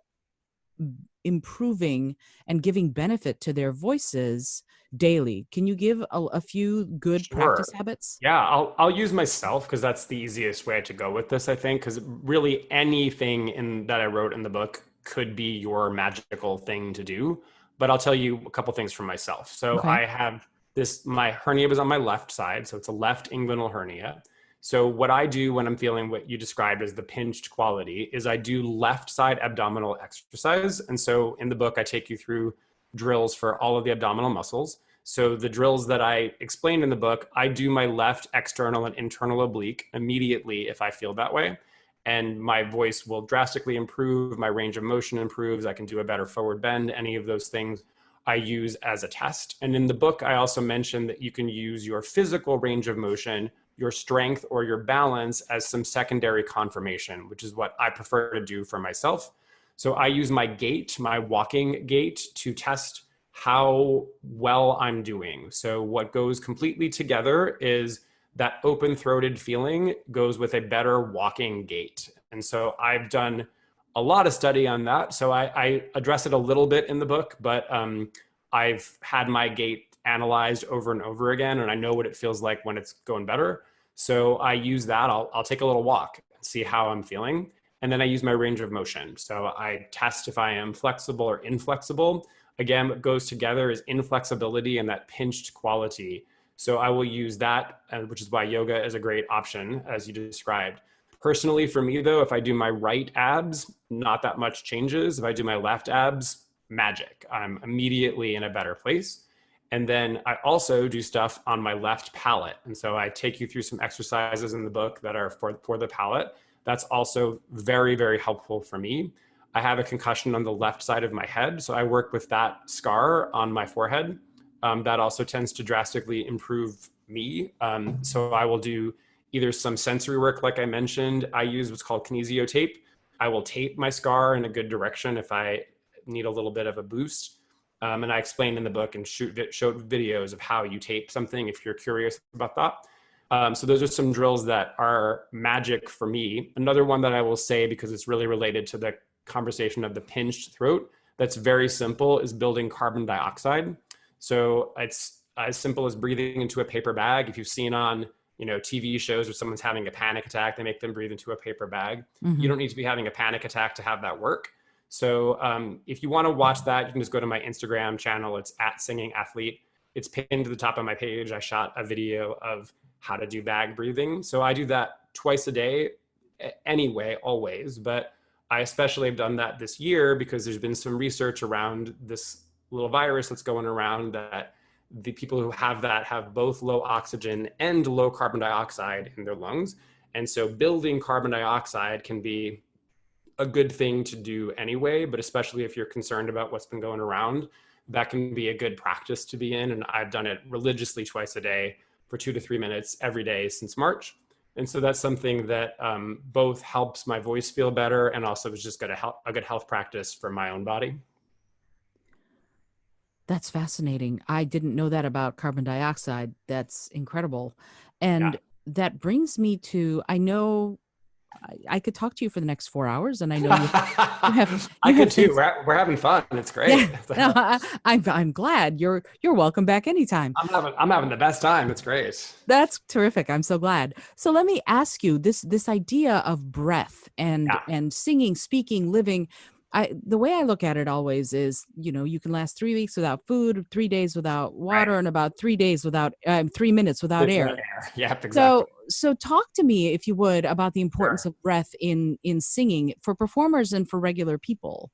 improving and giving benefit to their voices daily? Can you give a few good practice habits? Yeah, I'll use myself because that's the easiest way to go with this, I think, because really anything that I wrote in the book could be your magical thing to do. But I'll tell you a couple things from myself. So I have my hernia was on my left side. So it's a left inguinal hernia. So what I do when I'm feeling what you described as the pinched quality is I do left side abdominal exercise. And so in the book, I take you through drills for all of the abdominal muscles. So the drills that I explained in the book, I do my left external and internal oblique immediately if I feel that way. And my voice will drastically improve. My range of motion improves. I can do a better forward bend. Any of those things I use as a test. And in the book, I also mentioned that you can use your physical range of motion, your strength, or your balance as some secondary confirmation, which is what I prefer to do for myself. So I use my gait, my walking gait, to test how well I'm doing. So what goes completely together is that open-throated feeling goes with a better walking gait. And so I've done a lot of study on that. So I address it a little bit in the book, but I've had my gait analyzed over and over again, and I know what it feels like when it's going better. So I use that. I'll take a little walk and see how I'm feeling. And then I use my range of motion. So I test if I am flexible or inflexible. Again, what goes together is inflexibility and that pinched quality. So I will use that, which is why yoga is a great option, as you described. Personally, for me, though, if I do my right abs, not that much changes. If I do my left abs, magic. I'm immediately in a better place. And then I also do stuff on my left palate. And so I take you through some exercises in the book that are for the palate. That's also very, very helpful for me. I have a concussion on the left side of my head. So I work with that scar on my forehead. That also tends to drastically improve me. So I will do either some sensory work, like I mentioned. I use what's called kinesio tape. I will tape my scar in a good direction if I need a little bit of a boost. And I explained in the book and showed videos of how you tape something if you're curious about that. So those are some drills that are magic for me. Another one that I will say, because it's really related to the conversation of the pinched throat, that's very simple, is building carbon dioxide. So it's as simple as breathing into a paper bag. If you've seen on TV shows where someone's having a panic attack, they make them breathe into a paper bag. You don't need to be having a panic attack to have that work. So if you want to watch that, you can just go to my Instagram channel. It's @singingathlete. It's pinned to the top of my page. I shot a video of how to do bag breathing. So I do that twice a day anyway, always. But I especially have done that this year because there's been some research around this little virus that's going around that the people who have that have both low oxygen and low carbon dioxide in their lungs. And so building carbon dioxide can be a good thing to do anyway, but especially if you're concerned about what's been going around, that can be a good practice to be in. And I've done it religiously twice a day for 2 to 3 minutes every day since March. And so that's something that both helps my voice feel better and also is just a good health practice for my own body. That's fascinating. I didn't know that about carbon dioxide. That's incredible. And Yeah. that brings me to, I know I could talk to you for the next 4 hours, and I know you have I could too. things. We're having fun. It's great. Yeah, no, I'm glad. You're welcome back anytime. I'm having the best time. It's great. That's terrific. I'm so glad. So let me ask you this idea of breath Yeah. and singing, speaking, living. The way I look at it always is, you can last 3 weeks without food, 3 days without water, Right. and about 3 days without 3 minutes without air. Yep, exactly. So talk to me, if you would, about the importance Sure. of breath in singing for performers and for regular people.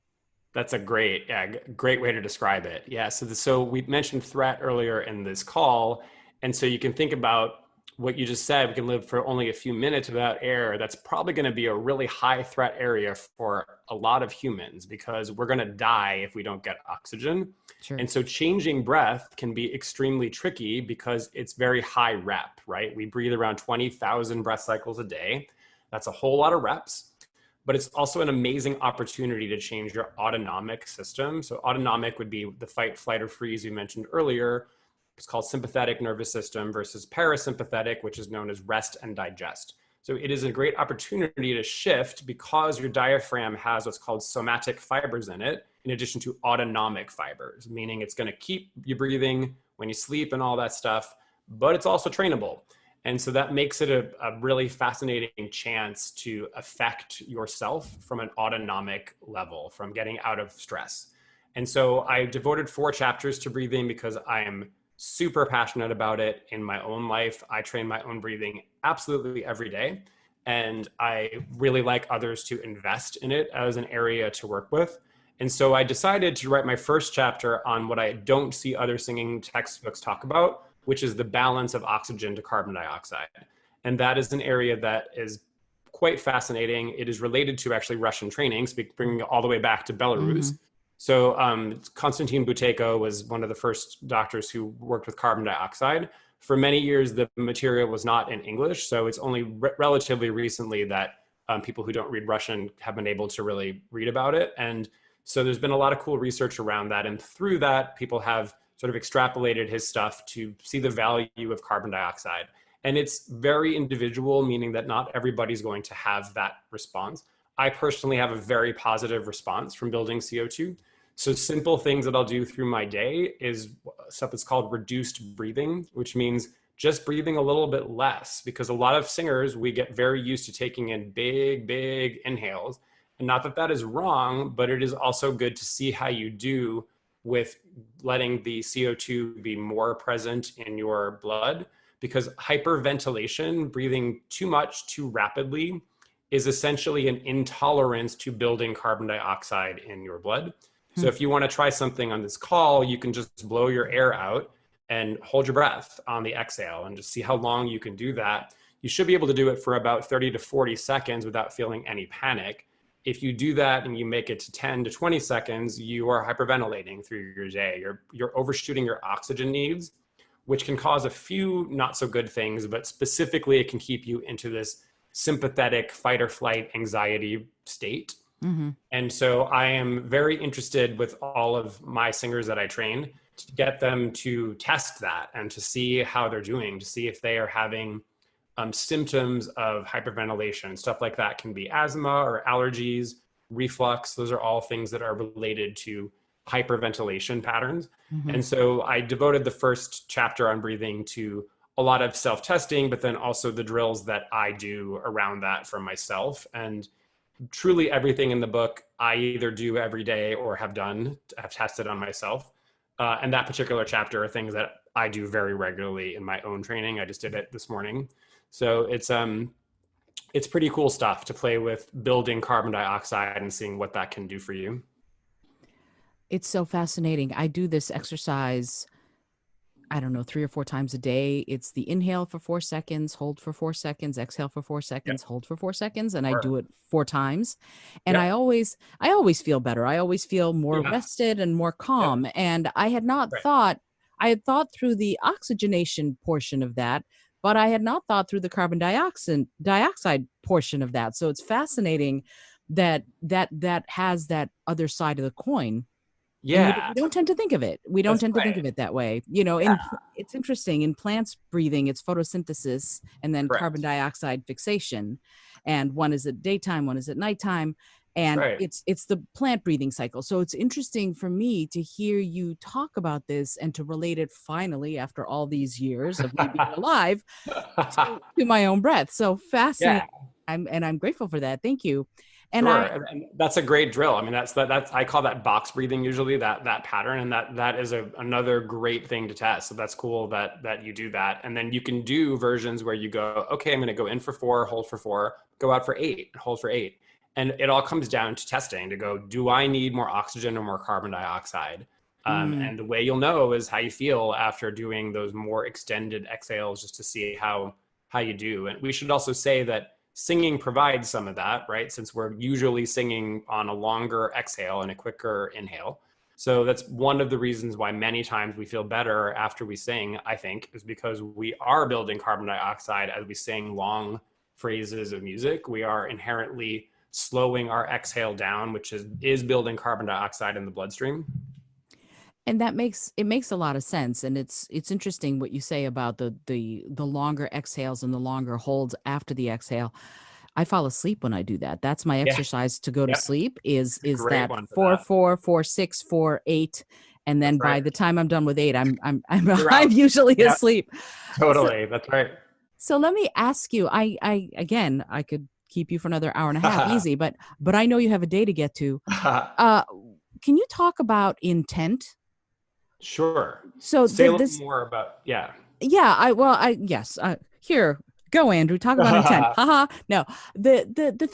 That's a great way to describe it. Yeah. So we mentioned threat earlier in this call. And so you can think about what you just said. We can live for only a few minutes without air. That's probably going to be a really high threat area for a lot of humans because we're going to die if we don't get oxygen. Sure. And so changing breath can be extremely tricky because it's very high rep, right? We breathe around 20,000 breath cycles a day. That's a whole lot of reps. But it's also an amazing opportunity to change your autonomic system. So autonomic would be the fight, flight, or freeze you mentioned earlier. It's called sympathetic nervous system versus parasympathetic, which is known as rest and digest. So it is a great opportunity to shift because your diaphragm has what's called somatic fibers in it, in addition to autonomic fibers, meaning it's going to keep you breathing when you sleep and all that stuff, but it's also trainable. And so that makes it a really fascinating chance to affect yourself from an autonomic level, from getting out of stress. And so I devoted 4 chapters to breathing because I am super passionate about it in my own life. I train my own breathing absolutely every day. And I really like others to invest in it as an area to work with. And so I decided to write my first chapter on what I don't see other singing textbooks talk about, which is the balance of oxygen to carbon dioxide. And that is an area that is quite fascinating. It is related to actually Russian training, bringing it all the way back to Belarus. Mm-hmm. So Konstantin Buteyko was one of the first doctors who worked with carbon dioxide. For many years, the material was not in English. So it's only relatively recently that people who don't read Russian have been able to really read about it. And so there's been a lot of cool research around that. And through that, people have sort of extrapolated his stuff to see the value of carbon dioxide. And it's very individual, meaning that not everybody's going to have that response. I personally have a very positive response from building CO2. So simple things that I'll do through my day is stuff that's called reduced breathing, which means just breathing a little bit less, because a lot of singers, we get very used to taking in big, big inhales. And not that that is wrong, but it is also good to see how you do with letting the CO2 be more present in your blood, because hyperventilation, breathing too much too rapidly, is essentially an intolerance to building carbon dioxide in your blood. So Hmm. if you want to try something on this call, you can just blow your air out and hold your breath on the exhale and just see how long you can do that. You should be able to do it for about 30 to 40 seconds without feeling any panic. If you do that and you make it to 10 to 20 seconds, you are hyperventilating through your day. You're overshooting your oxygen needs, which can cause a few not so good things, but specifically it can keep you into this sympathetic fight or flight anxiety state. Hmm. And so I am very interested with all of my singers that I train to get them to test that and to see how they're doing, to see if they are having symptoms of hyperventilation. Stuff like that can be asthma or allergies, reflux. Those are all things that are related to hyperventilation patterns. Hmm. And so I devoted the first chapter on breathing to a lot of self-testing, but then also the drills that I do around that for myself. And truly everything in the book I either do every day or have tested on myself. And that particular chapter are things that I do very regularly in my own training. I just did it this morning. So it's pretty cool stuff to play with building carbon dioxide and seeing what that can do for you. It's so fascinating. I do this exercise, I don't know, 3 or 4 times a day. It's the inhale for 4 seconds, hold for 4 seconds, exhale for four Yep. seconds, hold for 4 seconds, and I Sure. do it 4 times. And Yep. I always feel better. I always feel more Yeah. rested and more Yep. calm. And Right. I had thought through the oxygenation portion of that, but I had not thought through the carbon dioxide portion of that. So it's fascinating that has that other side of the coin, and we Yeah. don't tend to think of it. We don't That's tend to think right. of it that way. You know, Yeah. it's interesting in plants breathing, it's photosynthesis and then carbon Correct. dioxide fixation. And one is at daytime, one is at nighttime. That's And right. it's the plant breathing cycle. So it's interesting for me to hear you talk about this and to relate it finally after all these years of me being alive to my own breath. So Yeah. fascinating. I'm grateful for that. Thank you. And Sure, I and that's a great drill. I mean, that's I call that box breathing usually, that pattern, and that is another great thing to test. So that's cool that you do that, and then you can do versions where you go, okay, I'm going to go in for 4, hold for 4, go out for 8, hold for 8, and it all comes down to testing to go, do I need more oxygen or more carbon dioxide? mm, And the way you'll know is how you feel after doing those more extended exhales, just to see how you do. And we should also say that singing provides some of that, right? Since we're usually singing on a longer exhale and a quicker inhale. So that's one of the reasons why many times we feel better after we sing, I think, is because we are building carbon dioxide as we sing long phrases of music. We are inherently slowing our exhale down, which is building carbon dioxide in the bloodstream. and that makes a lot of sense, and it's interesting what you say about the longer exhales and the longer holds after the exhale. I fall asleep when I do that. That's my Yeah. exercise to go to Yep. sleep is It's a great that one for four that. four four six four eight, and That's then right. by the time I'm done with eight, I'm You're I'm out. usually Yeah, asleep. So totally. That's right. so let me ask you, I again, I could keep you for another hour and a half easy, but I know you have a day to get to. Uh can you talk about intent? Sure. So Say a little this more about, yeah. Yeah, I yes. Here, go, Andrew. Talk about intent. Haha. No, the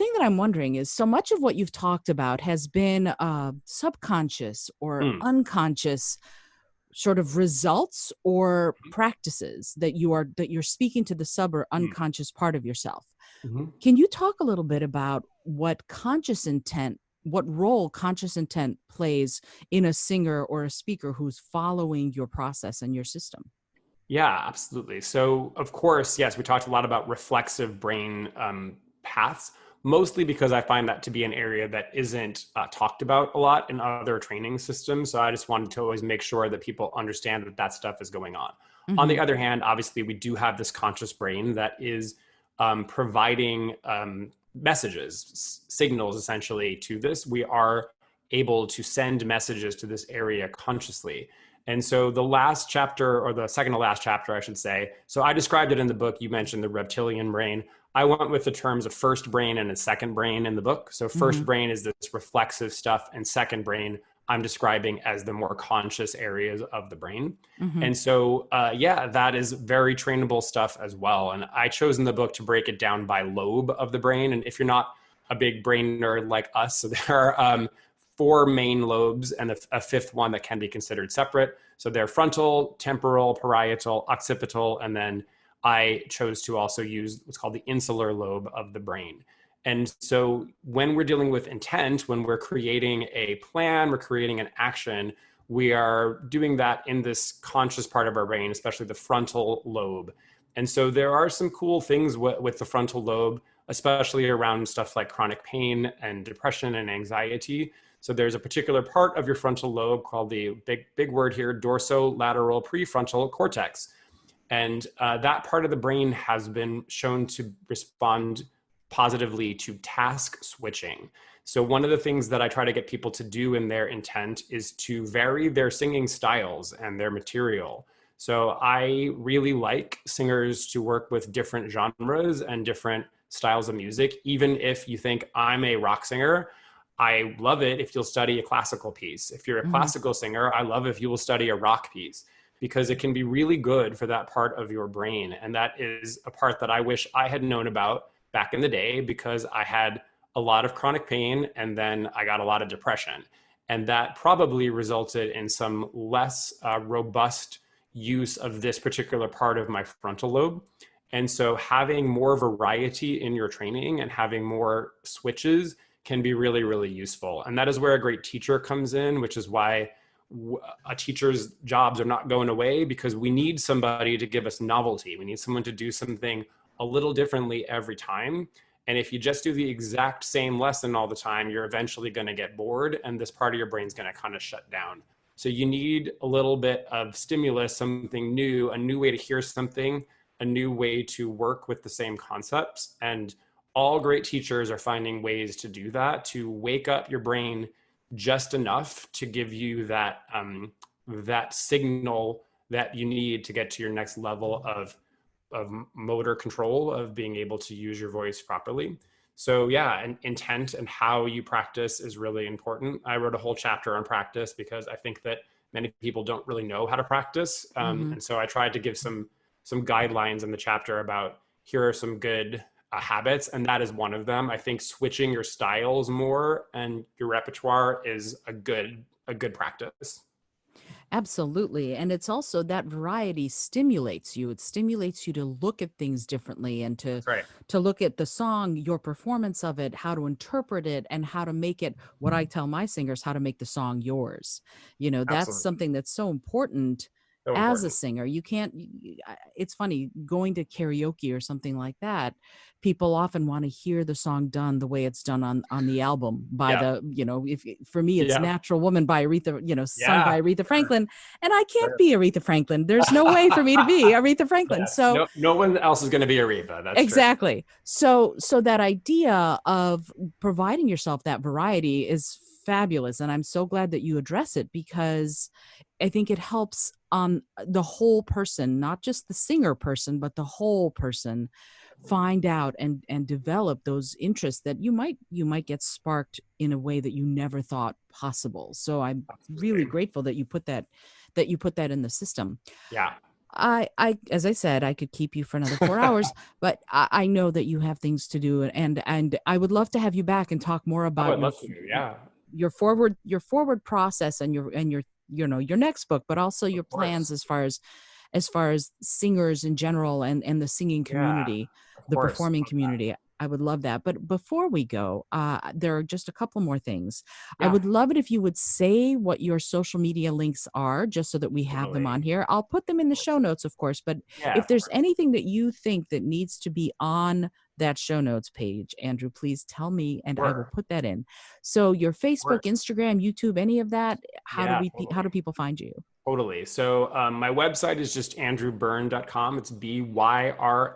thing that I'm wondering is so much of what you've talked about has been subconscious or Mm, unconscious sort of results or practices that you're speaking to the sub or mm, unconscious part of yourself. mhm. Can you talk a little bit about what role conscious intent plays in a singer or a speaker who's following your process and your system? Yeah, absolutely. So, of course, yes, we talked a lot about reflexive brain paths, mostly because I find that to be an area that isn't talked about a lot in other training systems. So, I just wanted to always make sure that people understand that that stuff is going on. On Hmm. the other hand, obviously, we do have this conscious brain that is providing messages, signals essentially to this. We are able to send messages to this area consciously. And so the last chapter, or the second to last chapter, I should say, so I described it in the book. You mentioned the reptilian brain. I went with the terms of first brain and a second brain in the book. So Mm-hmm. first brain is this reflexive stuff, and second brain I'm describing as the more conscious areas of the brain. Mm-hmm. And so, yeah, that is very trainable stuff as well. And I chose in the book to break it down by lobe of the brain. And if you're not a big brain nerd like us, so there are four main lobes and a fifth one that can be considered separate. So they're frontal, temporal, parietal, occipital, and then I chose to also use what's called the insular lobe of the brain. And so when we're dealing with intent, when we're creating a plan, we're creating an action, we are doing that in this conscious part of our brain, especially the frontal lobe. And so there are some cool things with the frontal lobe, especially around stuff like chronic pain and depression and anxiety. So there's a particular part of your frontal lobe called the big word here, dorsolateral prefrontal cortex. And that part of the brain has been shown to respond positively to task switching. So one of the things that I try to get people to do in their intent is to vary their singing styles and their material. So I really like singers to work with different genres and different styles of music. Even if you think I'm a rock singer, I love it if you'll study a classical piece. If you're a Mm-hmm. classical singer, I love if you will study a rock piece, because it can be really good for that part of your brain. And that is a part that I wish I had known about back in the day, because I had a lot of chronic pain and then I got a lot of depression. And that probably resulted in some less robust use of this particular part of my frontal lobe. And so having more variety in your training and having more switches can be really, really useful. And that is where a great teacher comes in, which is why a teacher's jobs are not going away, because we need somebody to give us novelty. We need someone to do something a little differently every time. And if you just do the exact same lesson all the time, you're eventually going to get bored and this part of your brain's going to kind of shut down. So you need a little bit of stimulus, something new, a new way to hear something, a new way to work with the same concepts. And all great teachers are finding ways to do that, to wake up your brain just enough to give you that that signal that you need to get to your next level of motor control, of being able to use your voice properly. So yeah, and intent and how you practice is really important. I wrote a whole chapter on practice because I think that many people don't really know how to practice, Mm-hmm. and so I tried to give some guidelines in the chapter about here are some good habits, and that is one of them. I think switching your styles more and your repertoire is a good practice. Absolutely. And it's also that variety stimulates you. It stimulates you to look at things differently and That's right. to look at the song, your performance of it, how to interpret it and how to make it what I tell my singers, how to make the song yours. That's Absolutely. something that's so important So as a important. singer. You can't it's funny going to karaoke or something like that. People often want to hear the song done the way it's done on the album by Yeah. if for me it's Yeah. Natural Woman by Aretha, sung by Yeah. Aretha Sure. Franklin, and I can't Sure. be Aretha Franklin. There's no way for me to be Aretha Franklin. Yes. So No one else is going to be Aretha. That's true. exactly. So that idea of providing yourself that variety is fabulous, and I'm so glad that you address it, because I think it helps the whole person, not just the singer person, but the whole person find out and develop those interests that you might get sparked in a way that you never thought possible. So I'm really Absolutely. grateful that you put that in the system. Yeah. I as I said, I could keep you for another 4 hours, but I know that you have things to do, and I would love to have you back and talk more Oh, about I'd love to. Yeah. your forward process and your next book, but also Of your plans course. as far as singers in general and the singing Yeah. community, Of the course. performing community. I would love that. But before we go, there are just a couple more things. I Yeah. would love it if you would say what your social media links are, just so that we have them on Totally. here. I'll put them in the show notes, of course. But Yeah. if Of there's course. anything that you think that needs to be on that show notes page, Andrew, please tell me and I will Sure. put that in. So your Of Facebook, course. Instagram, YouTube, any of that, Yeah. how Totally. do people find you? Totally. So my website is just andrewbyrne.com. It's byrne.com,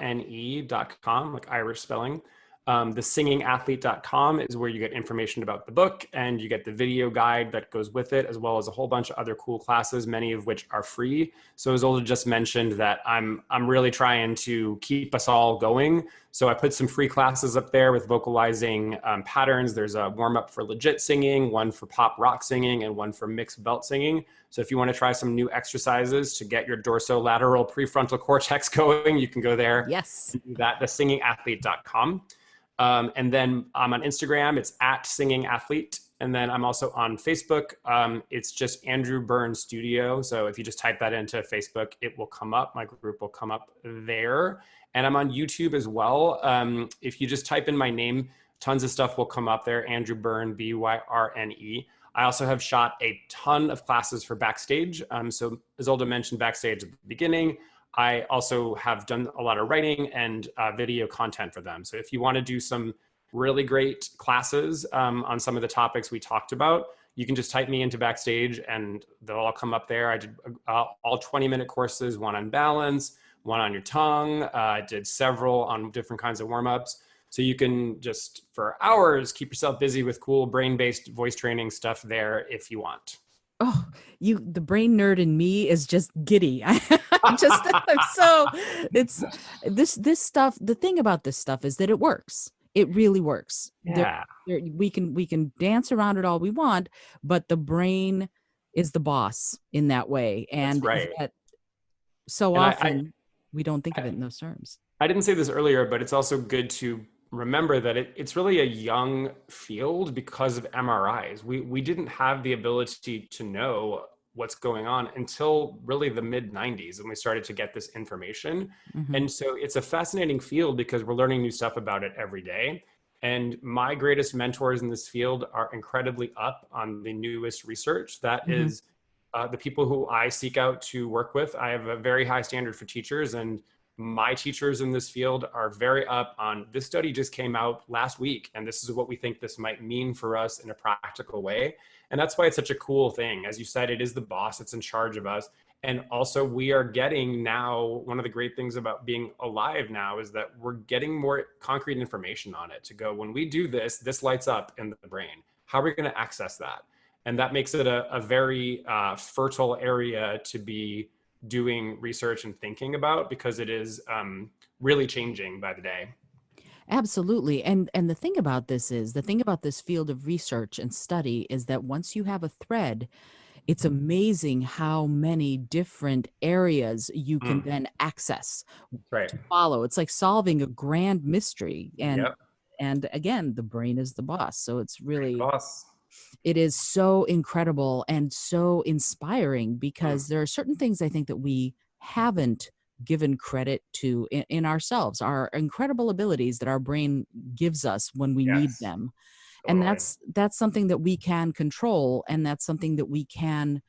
like Irish spelling. thesingingathlete.com is where you get information about the book, and you get the video guide that goes with it, as well as a whole bunch of other cool classes, many of which are free. So as Olga just mentioned, that I'm really trying to keep us all going. So I put some free classes up there with vocalizing patterns. There's a warm up for legit singing, one for pop rock singing, and one for mixed belt singing. So if you want to try some new exercises to get your dorsolateral prefrontal cortex going, you can go there. Yes. And do that, thesingingathlete.com. And then I'm on Instagram, it's @singingathlete. And then I'm also on Facebook. It's just Andrew Byrne Studio. So if you just type that into Facebook, it will come up. My group will come up there. And I'm on YouTube as well. If you just type in my name, tons of stuff will come up there. Andrew Byrne, Byrne. I also have shot a ton of classes for Backstage. So as Olga mentioned, Backstage at the beginning, I also have done a lot of writing and video content for them. So if you want to do some really great classes on some of the topics we talked about, you can just type me into Backstage and they'll all come up there. I did all 20-minute courses, one on balance, one on your tongue. I did several on different kinds of warm-ups. So you can just, for hours, keep yourself busy with cool brain-based voice training stuff there if you want. Oh, the brain nerd in me is just giddy. I'm so, it's this stuff. The thing about this stuff is that it works. It really works. Yeah. We can dance around it all we want, but the brain is the boss in that way. And right. So often we don't think of it in those terms. I didn't say this earlier, but it's also good to remember that it's really a young field because of MRIs. We didn't have the ability to know what's going on until really the mid 90s when we started to get this information. Mm-hmm. And so it's a fascinating field because we're learning new stuff about it every day. And my greatest mentors in this field are incredibly up on the newest research. That mm-hmm. is the people who I seek out to work with. I have a very high standard for teachers, and my teachers in this field are very up on this study just came out last week, and this is what we think this might mean for us in a practical way. And that's why it's such a cool thing. As you said, it is the boss, it's in charge of us. And also we are getting now, one of the great things about being alive now is that we're getting more concrete information on it to go, when we do this, this lights up in the brain. How are we going to access that? And that makes it a very fertile area to be doing research and thinking about, because it is really changing by the day. Absolutely. And the thing about this field of research and study is that once you have a thread, it's amazing how many different areas you can then access, right, to follow. It's like solving a grand mystery. And yep. And again, the brain is the boss. So it's really, it is so incredible and so inspiring, because there are certain things I think that we haven't given credit to in ourselves, our incredible abilities that our brain gives us when we need them. Totally. And that's something that we can control, and that's something that we can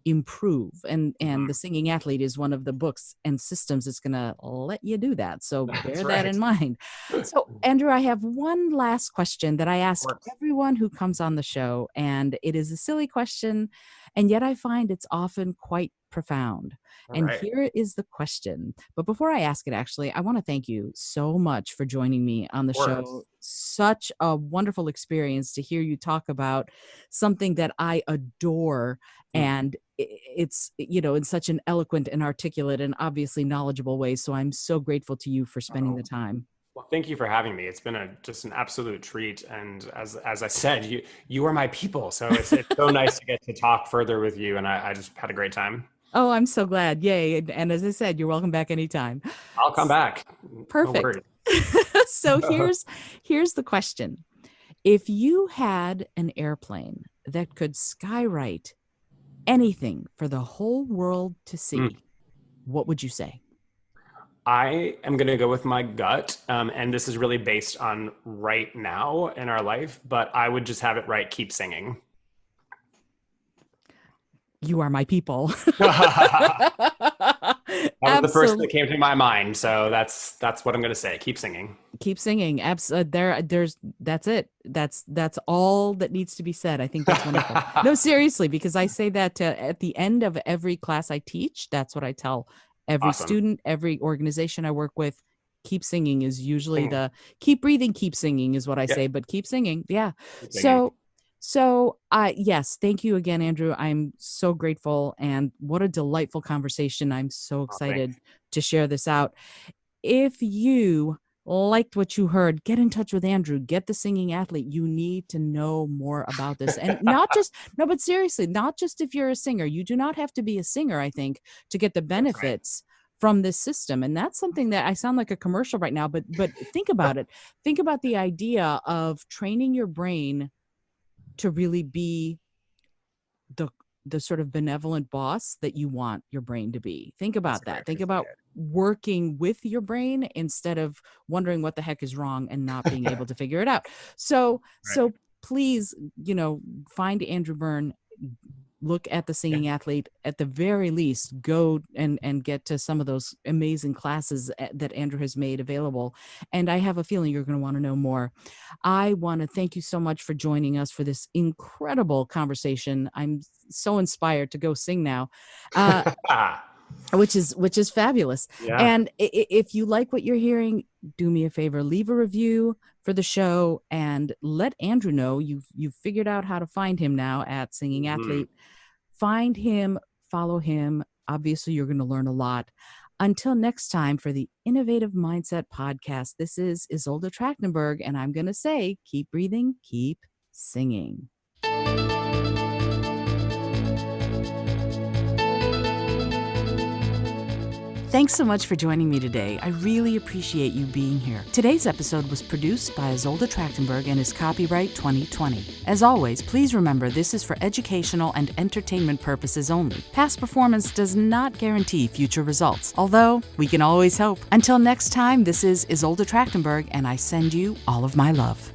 improve. And The Singing Athlete is one of the books and systems that's going to let you do that. So bear that in mind. So Andrew, I have one last question that I ask everyone who comes on the show, and it is a silly question, and yet I find it's often quite profound. Here is the question. But before I ask it, actually, I want to thank you so much for joining me on the show. Such a wonderful experience to hear you talk about something that I adore. And it's, in such an eloquent and articulate and obviously knowledgeable way. So I'm so grateful to you for spending the time. Well, thank you for having me. It's been just an absolute treat. And as I said, you are my people. So it's so nice to get to talk further with you. And I just had a great time. Oh, I'm so glad. Yay. And as I said, you're welcome back anytime. I'll come back. Perfect. No so here's the question. If you had an airplane that could skywrite anything for the whole world to see, what would you say? I am going to go with my gut. And this is really based on right now in our life, but I would just have it right. Keep singing. You are my people. That was the first that came to my mind. So that's what I'm going to say. Keep singing. Keep singing. That's it. That's all that needs to be said. I think that's wonderful. No, seriously, because I say that at the end of every class I teach. That's what I tell every student, every organization I work with. keep singing is usually Singing. the keep breathing, keep singing is what I say, Yep. but keep singing. Yeah. Keep singing. So yes, thank you again, Andrew. I'm so grateful, and what a delightful conversation. I'm so Oh, thanks. excited to share this out. If you liked what you heard, get in touch with Andrew, get the Singing Athlete. You need to know more about this. And not just, no, but seriously, not just if you're a singer. You do not have to be a singer, I think, to get the That's right. benefits from this system. And that's something that I sound like a commercial right now, but think about it. Think about the idea of training your brain to really be the sort of benevolent boss that you want your brain to be. Think That's about that. Think exactly about working with your brain instead of wondering what the heck is wrong and not being it. able to figure it out. So Right. please, find Andrew Byrne, look at the Yeah. Singing Athlete. At the very least, go and get to some of those amazing classes that Andrew has made available. And I have a feeling you're going to want to know more. I want to thank you so much for joining us for this incredible conversation. I'm so inspired to go sing now. Which is fabulous. Yeah. And if you like what you're hearing, do me a favor, leave a review for the show and let Andrew know you've figured out how to find him now at Singing Mhm. Athlete. Find him, follow him. Obviously, you're going to learn a lot. Until next time, for the Innovative Mindset Podcast, this is Isolde Trachtenberg, and I'm going to say, keep breathing, keep singing. Thanks so much for joining me today. I really appreciate you being here. Today's episode was produced by Isolde Trachtenberg and is copyright 2020. As always, please remember this is for educational and entertainment purposes only. Past performance does not guarantee future results, although we can always hope. Until next time, this is Isolde Trachtenberg, and I send you all of my love.